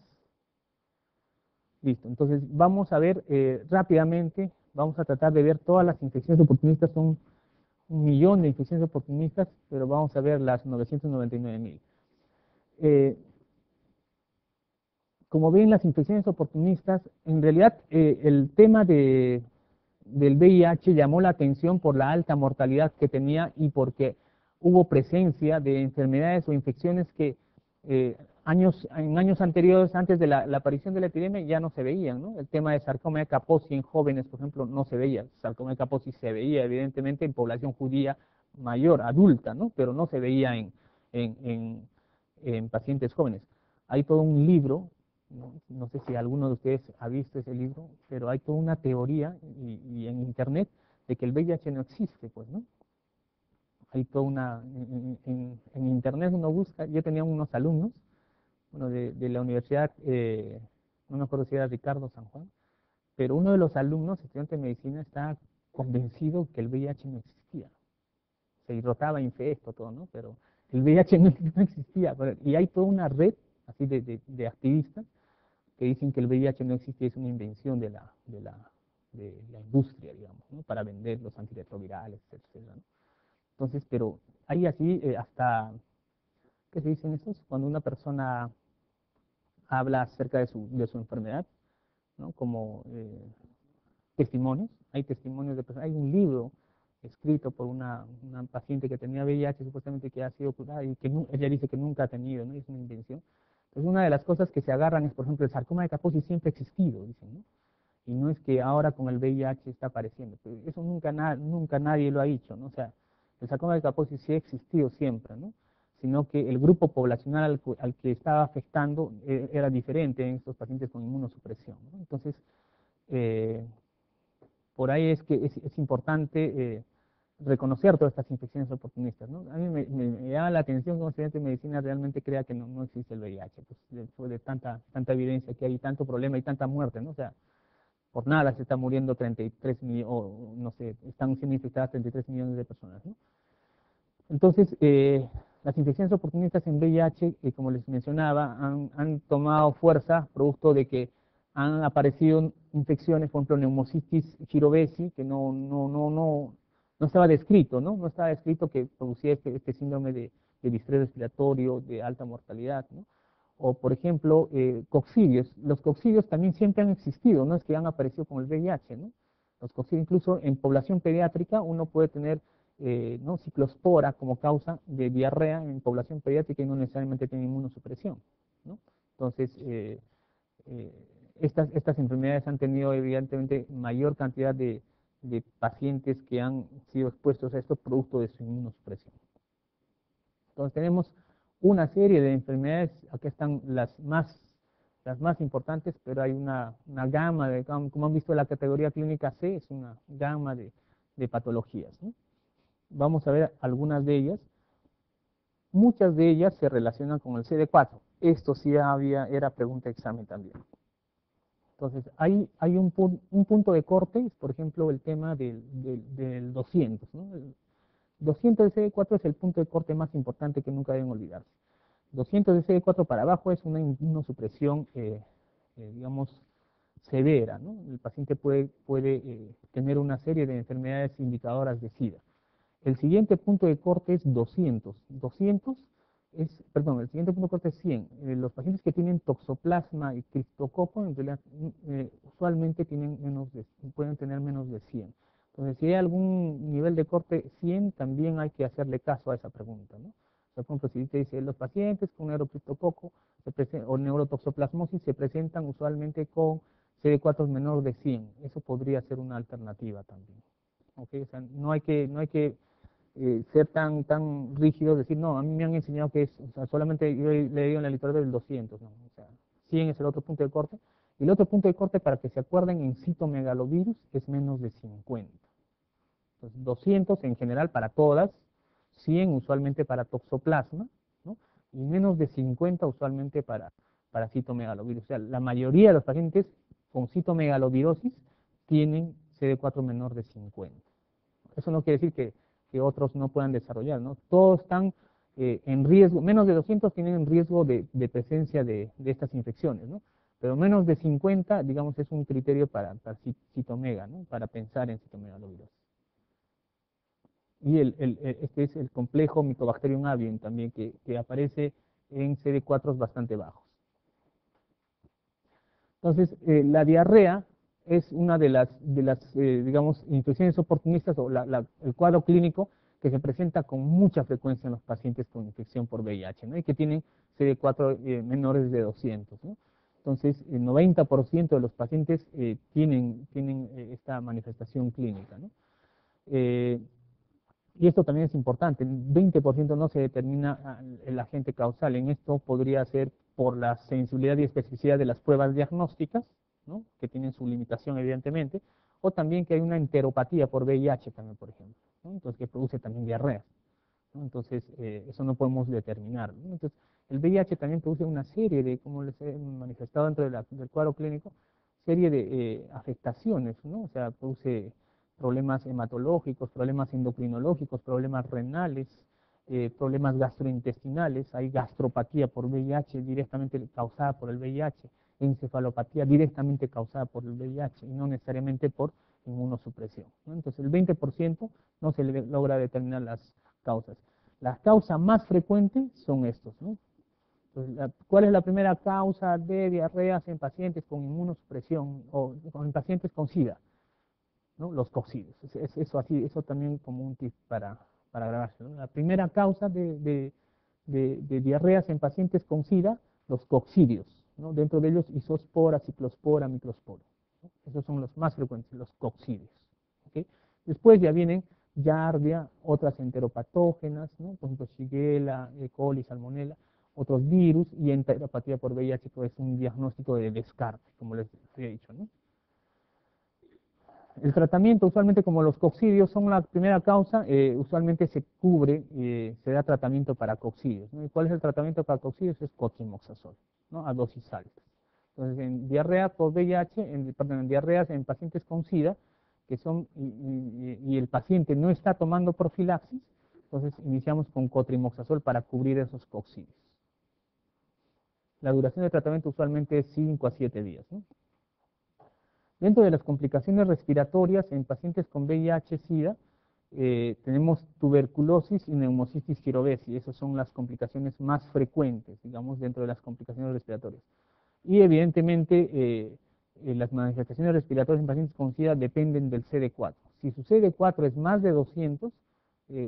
Listo, entonces vamos a ver rápidamente, vamos a tratar de ver todas las infecciones oportunistas, son 1.000.000 de infecciones oportunistas, pero vamos a ver las 999.000. Como ven, las infecciones oportunistas, en realidad el tema del VIH llamó la atención por la alta mortalidad que tenía y porque hubo presencia de enfermedades o infecciones que en años anteriores, antes de la aparición de la epidemia, ya no se veían, ¿no? El tema de sarcoma de Kaposi en jóvenes, por ejemplo, no se veía. Sarcoma de Kaposi se veía, evidentemente, en población judía mayor, adulta, ¿no? Pero no se veía en pacientes jóvenes. Hay todo un libro, no sé si alguno de ustedes ha visto ese libro, pero hay toda una teoría y en internet de que el VIH no existe, pues, ¿no? Hay toda una, en internet uno busca, yo tenía unos alumnos, uno de la universidad, no me acuerdo si era Ricardo San Juan, pero uno de los alumnos, estudiante de medicina, estaba convencido que el VIH no existía. Se irrotaba infecto, todo, ¿no? Pero el VIH no existía. Y hay toda una red así de activistas que dicen que el VIH no existe, es una invención de la industria, digamos, ¿no? Para vender los antirretrovirales, etc., ¿no? Entonces, pero hay así hasta, ¿qué se dicen estos? Cuando una persona habla acerca de su enfermedad, ¿no? Como testimonios, hay testimonios de personas, hay un libro escrito por una paciente que tenía VIH, supuestamente que ha sido curada y que ella dice que nunca ha tenido, ¿no? Es una invención. Entonces, una de las cosas que se agarran es, por ejemplo, el sarcoma de Kaposi siempre ha existido, dicen, ¿no? Y no es que ahora con el VIH está apareciendo. Eso nunca nadie lo ha dicho, ¿no? O sea, el sarcoma de Kaposi sí ha existido siempre, ¿no? Sino que el grupo poblacional al que estaba afectando era diferente en estos pacientes con inmunosupresión, ¿no? Entonces, por ahí es que es importante reconocer todas estas infecciones oportunistas, ¿no? A mí me llama la atención que un estudiante de medicina realmente crea que no existe el VIH, pues después de tanta evidencia que hay, tanto problema y tanta muerte, ¿no? O sea, por nada se están muriendo 33 millones, o no sé, están siendo infectadas 33 millones de personas, ¿no? Entonces, las infecciones oportunistas en VIH, como les mencionaba, han tomado fuerza producto de que han aparecido infecciones, por ejemplo, neumocitis girovesi, que no estaba descrito, ¿no? No estaba descrito que producía este síndrome de distrés respiratorio de alta mortalidad, ¿no? O, por ejemplo, coccidios. Los coccidios también siempre han existido, no es que han aparecido con el VIH, ¿no? Los coccidios, incluso en población pediátrica, uno puede tener ¿no? ciclospora como causa de diarrea en población pediátrica y no necesariamente tiene inmunosupresión, ¿no? Entonces, estas enfermedades han tenido evidentemente mayor cantidad de pacientes que han sido expuestos a esto producto de su inmunosupresión. Entonces tenemos una serie de enfermedades, aquí están las más importantes, pero hay una gama, como han visto la categoría clínica C, es una gama de patologías, ¿no? Vamos a ver algunas de ellas. Muchas de ellas se relacionan con el CD4. Esto sí era pregunta de examen también. Entonces, hay un punto de corte, por ejemplo, el tema del 200, ¿no? El 200 de CD4 es el punto de corte más importante que nunca deben olvidarse. 200 de CD4 para abajo es una inmunosupresión, digamos, severa, ¿no? El paciente puede tener una serie de enfermedades indicadoras de SIDA. El siguiente punto de corte es 200. El siguiente punto de corte es 100. Los pacientes que tienen toxoplasma y criptococo, en realidad, usualmente pueden tener menos de 100. Entonces, si hay algún nivel de corte 100, también hay que hacerle caso a esa pregunta, ¿no? O sea, por ejemplo, si te dice, los pacientes con neurocriptococo o neurotoxoplasmosis se presentan usualmente con CD4 menor de 100. Eso podría ser una alternativa también. ¿Okay? O sea, no hay que ser tan rígido, decir, no, a mí me han enseñado que es, o sea, solamente yo he leído en la literatura del 200, ¿no? O sea, 100 es el otro punto de corte. Y el otro punto de corte, para que se acuerden, en citomegalovirus es menos de 50. Entonces, 200 en general para todas, 100 usualmente para toxoplasma, ¿no? Y menos de 50 usualmente para citomegalovirus. O sea, la mayoría de los pacientes con citomegalovirosis tienen CD4 menor de 50. Eso no quiere decir que otros no puedan desarrollar, ¿no? Todos están en riesgo, menos de 200 tienen en riesgo de presencia de estas infecciones, ¿no? Pero menos de 50, digamos, es un criterio para citomega, ¿no? Para pensar en citomegalovirosis. Y este es el complejo Mycobacterium avium también, que aparece en CD4 bastante bajos. Entonces, la diarrea es una de las digamos, infecciones oportunistas o el cuadro clínico que se presenta con mucha frecuencia en los pacientes con infección por VIH, ¿no? Y que tienen CD4 menores de 200, ¿no? Entonces, el 90% de los pacientes tienen esta manifestación clínica, ¿no? Y esto también es importante, el 20% no se determina el agente causal. En esto podría ser por la sensibilidad y especificidad de las pruebas diagnósticas, ¿no? Que tienen su limitación evidentemente, o también que hay una enteropatía por VIH también, por ejemplo, ¿no? Entonces, que produce también diarrea, ¿no? Entonces, eso no podemos determinar, ¿no? Entonces, el VIH también produce una serie de, como les he manifestado dentro del cuadro clínico, serie de afectaciones, ¿no? O sea, produce problemas hematológicos, problemas endocrinológicos, problemas renales, problemas gastrointestinales, hay gastropatía por VIH directamente causada por el VIH, encefalopatía directamente causada por el VIH y no necesariamente por inmunosupresión, ¿no? Entonces el 20% no se logra determinar las causas. Las causas más frecuentes son estos, ¿no? Entonces, ¿cuál es la primera causa de diarreas en pacientes con inmunosupresión o en pacientes con SIDA? ¿No? Los coccidios. Eso también como un tip para grabarse, ¿no? La primera causa de diarreas en pacientes con SIDA, los coccidios, ¿no? Dentro de ellos isospora, ciclospora, microspora, ¿no? Esos son los más frecuentes, los coccidios. ¿Okay? Después ya vienen Giardia, otras enteropatógenas, ¿no? Por ejemplo, Shigella, E. coli, Salmonella, otros virus y enteropatía por VIH, que es un diagnóstico de descarte, como les había dicho, ¿no? El tratamiento, usualmente como los coccidios son la primera causa, usualmente se cubre, se da tratamiento para coccidios, ¿no? ¿Y cuál es el tratamiento para coccidios? Es cotrimoxazol, ¿no? A dosis altas. Entonces, en diarrea por VIH, en diarreas en pacientes con SIDA, que son, y el paciente no está tomando profilaxis, entonces iniciamos con cotrimoxazol para cubrir esos coccidios. La duración de tratamiento usualmente es 5 a 7 días, ¿no? Dentro de las complicaciones respiratorias en pacientes con VIH-Sida, tenemos tuberculosis y neumocistis girovesi. Esas son las complicaciones más frecuentes, digamos, dentro de las complicaciones respiratorias. Y evidentemente, las manifestaciones respiratorias en pacientes con SIDA dependen del CD4. Si su CD4 es más de 200,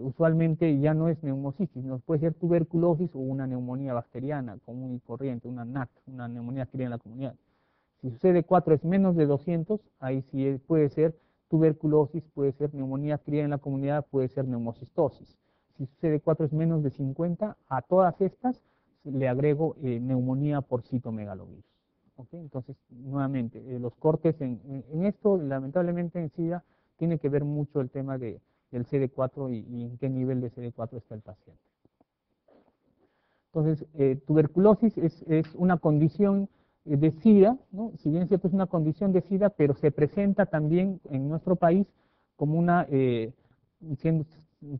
usualmente ya no es neumocistis, no puede ser tuberculosis o una neumonía bacteriana común y corriente, una NAC, una neumonía adquirida en la comunidad. Si su CD4 es menos de 200, ahí sí puede ser tuberculosis, puede ser neumonía adquirida en la comunidad, puede ser neumocistosis. Si su CD4 es menos de 50, a todas estas le agrego neumonía por citomegalovirus. ¿Okay? Entonces, nuevamente, los cortes en esto, lamentablemente en SIDA, tiene que ver mucho el tema del CD4 y en qué nivel de CD4 está el paciente. Entonces, tuberculosis es una condición de SIDA, ¿no? Si bien es cierto es una condición de SIDA, pero se presenta también en nuestro país como una,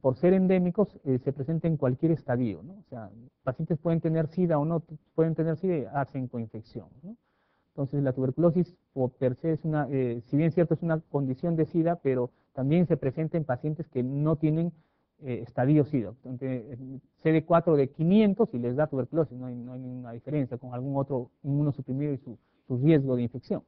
por ser endémicos, se presenta en cualquier estadio, ¿no? O sea, pacientes pueden tener SIDA o no pueden tener SIDA y hacen coinfección, ¿no? Entonces, la tuberculosis por per se es una, si bien es cierto es una condición de SIDA, pero también se presenta en pacientes que no tienen estadio SIDA. Entonces, CD4 de 500 y les da tuberculosis, no hay ninguna diferencia con algún otro inmunosuprimido y su riesgo de infección.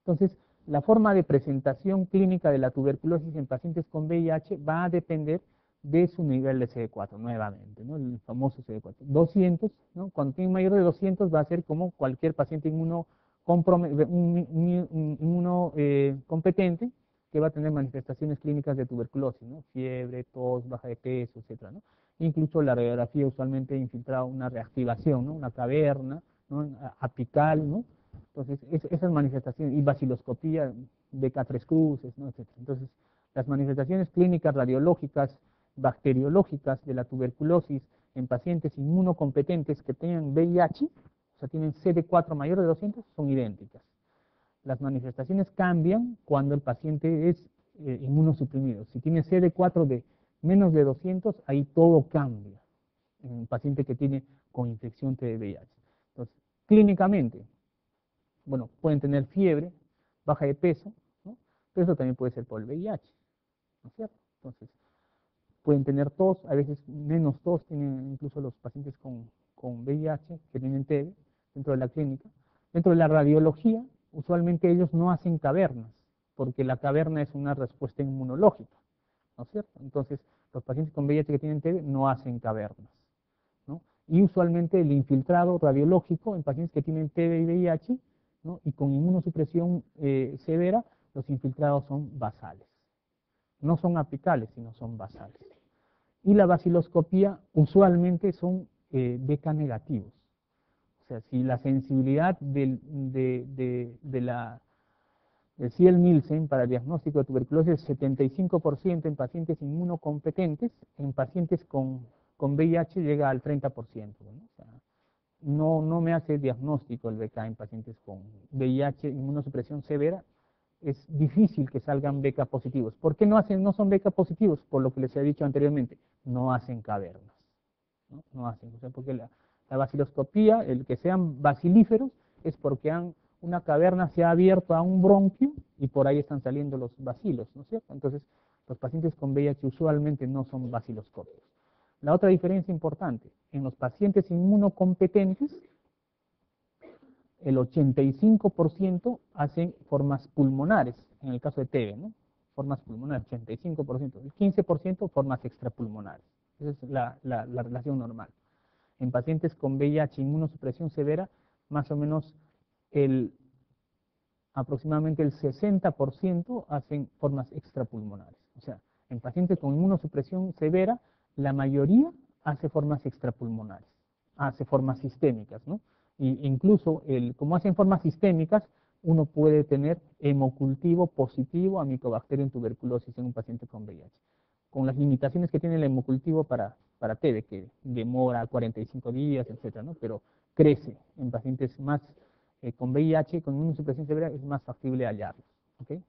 Entonces, la forma de presentación clínica de la tuberculosis en pacientes con VIH va a depender de su nivel de CD4, nuevamente, ¿no? El famoso CD4. 200, ¿no? Cuando tiene mayor de 200 va a ser como cualquier paciente inmunocompetente que va a tener manifestaciones clínicas de tuberculosis, ¿no? Fiebre, tos, baja de peso, etcétera, ¿no? Incluso la radiografía usualmente infiltra una reactivación, ¿no? Una caverna, ¿no? Apical, ¿no? Entonces, esas manifestaciones, y vaciloscopía de K3 cruces, ¿no? Etcétera. Entonces, las manifestaciones clínicas radiológicas, bacteriológicas de la tuberculosis en pacientes inmunocompetentes que tengan VIH, o sea, tienen CD4 mayor de 200, son idénticas. Las manifestaciones cambian cuando el paciente es inmunosuprimido. Si tiene CD4 de menos de 200, ahí todo cambia en un paciente que tiene con infección de VIH. Entonces, clínicamente, bueno, pueden tener fiebre, baja de peso, ¿no? Pero eso también puede ser por el VIH, ¿no es cierto? Entonces, pueden tener tos, a veces menos tos tienen incluso los pacientes con VIH que tienen TB dentro de la clínica. Dentro de la radiología, usualmente ellos no hacen cavernas, porque la caverna es una respuesta inmunológica, ¿no es cierto? Entonces, los pacientes con VIH que tienen TB no hacen cavernas, ¿no? Y usualmente el infiltrado radiológico en pacientes que tienen TB y VIH, ¿no? Y con inmunosupresión severa, los infiltrados son basales. No son apicales, sino son basales. Y la vaciloscopía usualmente son BK negativos. O sea, si la sensibilidad del Ciel-Nielsen para el diagnóstico de tuberculosis es 75% en pacientes inmunocompetentes, en pacientes con VIH llega al 30%. ¿No? O sea, no me hace diagnóstico el BK en pacientes con VIH, inmunosupresión severa. Es difícil que salgan BK positivos. ¿Por qué no son BK positivos? Por lo que les he dicho anteriormente, no hacen cavernas. No hacen, o sea, porque la baciloscopía, el que sean bacilíferos, es porque una caverna se ha abierto a un bronquio y por ahí están saliendo los bacilos, ¿no es cierto? Entonces, los pacientes con VIH usualmente no son baciloscópicos. La otra diferencia importante, en los pacientes inmunocompetentes, el 85% hacen formas pulmonares, en el caso de TB, ¿no? Formas pulmonares, 85%. El 15% formas extrapulmonares. Esa es la relación normal. En pacientes con VIH inmunosupresión severa, más o menos aproximadamente el 60% hacen formas extrapulmonares. O sea, en pacientes con inmunosupresión severa, la mayoría hace formas extrapulmonares, hace formas sistémicas, ¿no? Y incluso, como hacen formas sistémicas, uno puede tener hemocultivo positivo a Mycobacterium tuberculosis en un paciente con VIH. Con las limitaciones que tiene el hemocultivo para TB, que demora 45 días, etcétera, ¿no? Pero crece en pacientes más con VIH, con inmunosupresión severa, es más factible hallarlos. ¿Okay?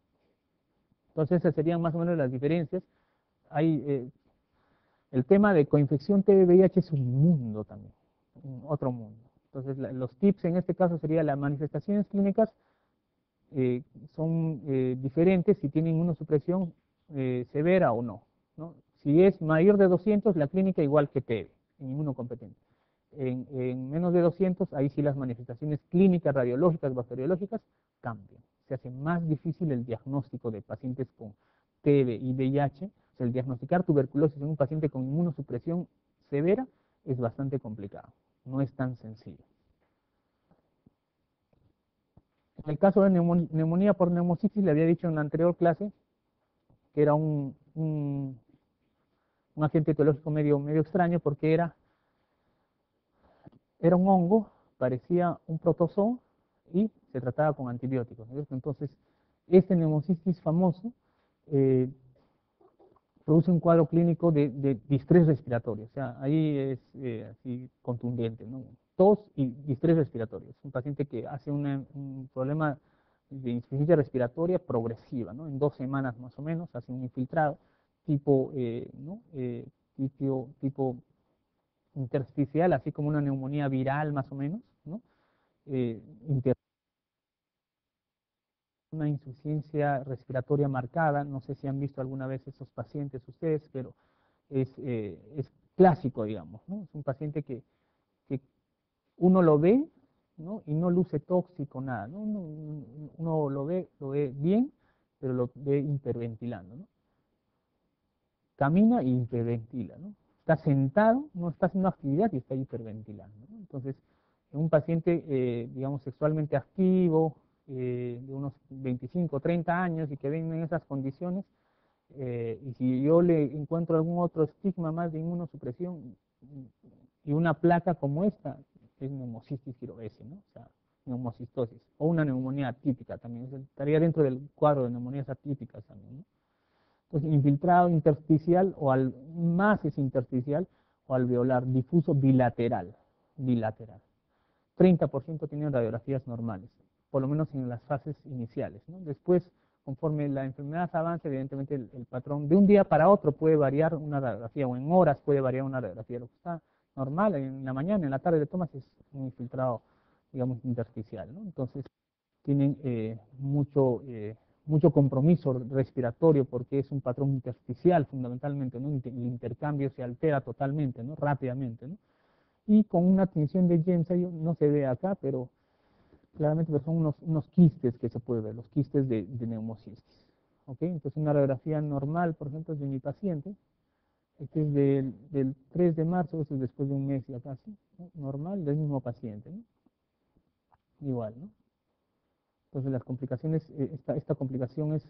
Entonces, esas serían más o menos las diferencias. El tema de coinfección TB-VIH es un mundo también, otro mundo. Entonces, los tips en este caso serían las manifestaciones clínicas son diferentes si tienen inmunosupresión severa o no, ¿no? Si es mayor de 200, la clínica igual que TB, en inmunocompetente. En menos de 200, ahí sí las manifestaciones clínicas, radiológicas, bacteriológicas cambian. Se hace más difícil el diagnóstico de pacientes con TB y VIH. O sea, el diagnosticar tuberculosis en un paciente con inmunosupresión severa es bastante complicado. No es tan sencillo. En el caso de neumonía por neumocitis, le había dicho en la anterior clase que era un agente etiológico medio extraño porque era un hongo, parecía un protozoo y se trataba con antibióticos, ¿no? Entonces, este neumocitis famoso produce un cuadro clínico de distrés respiratorio, o sea, ahí es así contundente, ¿no? Tos y distrés respiratorio. Es un paciente que hace un problema de insuficiencia respiratoria progresiva, ¿no? En 2 semanas más o menos hace un infiltrado tipo, ¿no? tipo intersticial, así como una neumonía viral más o menos, ¿no? Una insuficiencia respiratoria marcada, no sé si han visto alguna vez esos pacientes ustedes, pero es clásico, digamos, ¿no? Es un paciente que uno lo ve ¿no? Y no luce tóxico, nada, ¿no? Uno lo ve bien, pero lo ve hiperventilando, ¿no? Camina y hiperventila, ¿no? Está sentado, no está haciendo actividad y está hiperventilando, ¿no? Entonces, en un paciente, digamos, sexualmente activo, de unos 25 o 30 años y que ven en esas condiciones, y si yo le encuentro algún otro estigma más de inmunosupresión y una placa como esta, es neumocistis quiroesi, ¿no? O sea, neumocistosis, o una neumonía atípica también, estaría dentro del cuadro de neumonías atípicas también, ¿no? Entonces, infiltrado intersticial o más es intersticial o alveolar, difuso bilateral, bilateral. 30% tienen radiografías normales, por lo menos en las fases iniciales, ¿no? Después, conforme la enfermedad avanza, evidentemente el patrón de un día para otro puede variar una radiografía, o en horas puede variar una radiografía. Lo que está normal en la mañana, en la tarde de tomas es un infiltrado, digamos, intersticial, ¿no? Entonces, tienen mucho compromiso respiratorio porque es un patrón intersticial fundamentalmente, ¿no? El intercambio se altera totalmente, ¿no? Rápidamente, ¿no? Y con una tinción de Jensen, no se ve acá, pero claramente son unos quistes que se puede ver, los quistes de neumocistis. ¿Ok? Entonces una radiografía normal, por ejemplo, es de mi paciente, este es del 3 de marzo, este es después de un mes ya casi, ¿no? Normal del mismo paciente, ¿no? Igual, ¿no? Entonces las complicaciones, esta complicación es,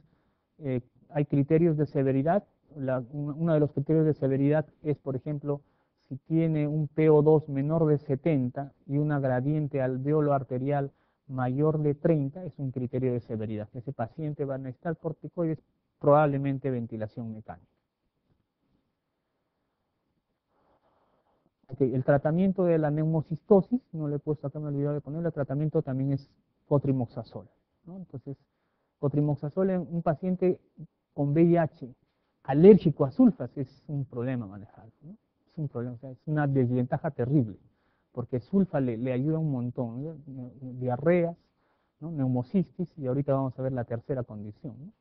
hay criterios de severidad. Uno de los criterios de severidad es, por ejemplo, si tiene un PO2 menor de 70 y una gradiente alveolo arterial mayor de 30, es un criterio de severidad. Ese paciente va a necesitar corticoides, probablemente ventilación mecánica. Okay, el tratamiento de la neumocistosis, no le he puesto acá, me he olvidado de ponerlo, el tratamiento también es cotrimoxazol, ¿no? Entonces, cotrimoxazol en un paciente con VIH alérgico a sulfas es un problema manejar, ¿no? Es un problema, o sea, es una desventaja terrible, porque sulfa le ayuda un montón, ¿no? Diarreas, ¿no? Neumocistis, y ahorita vamos a ver la tercera condición, ¿no?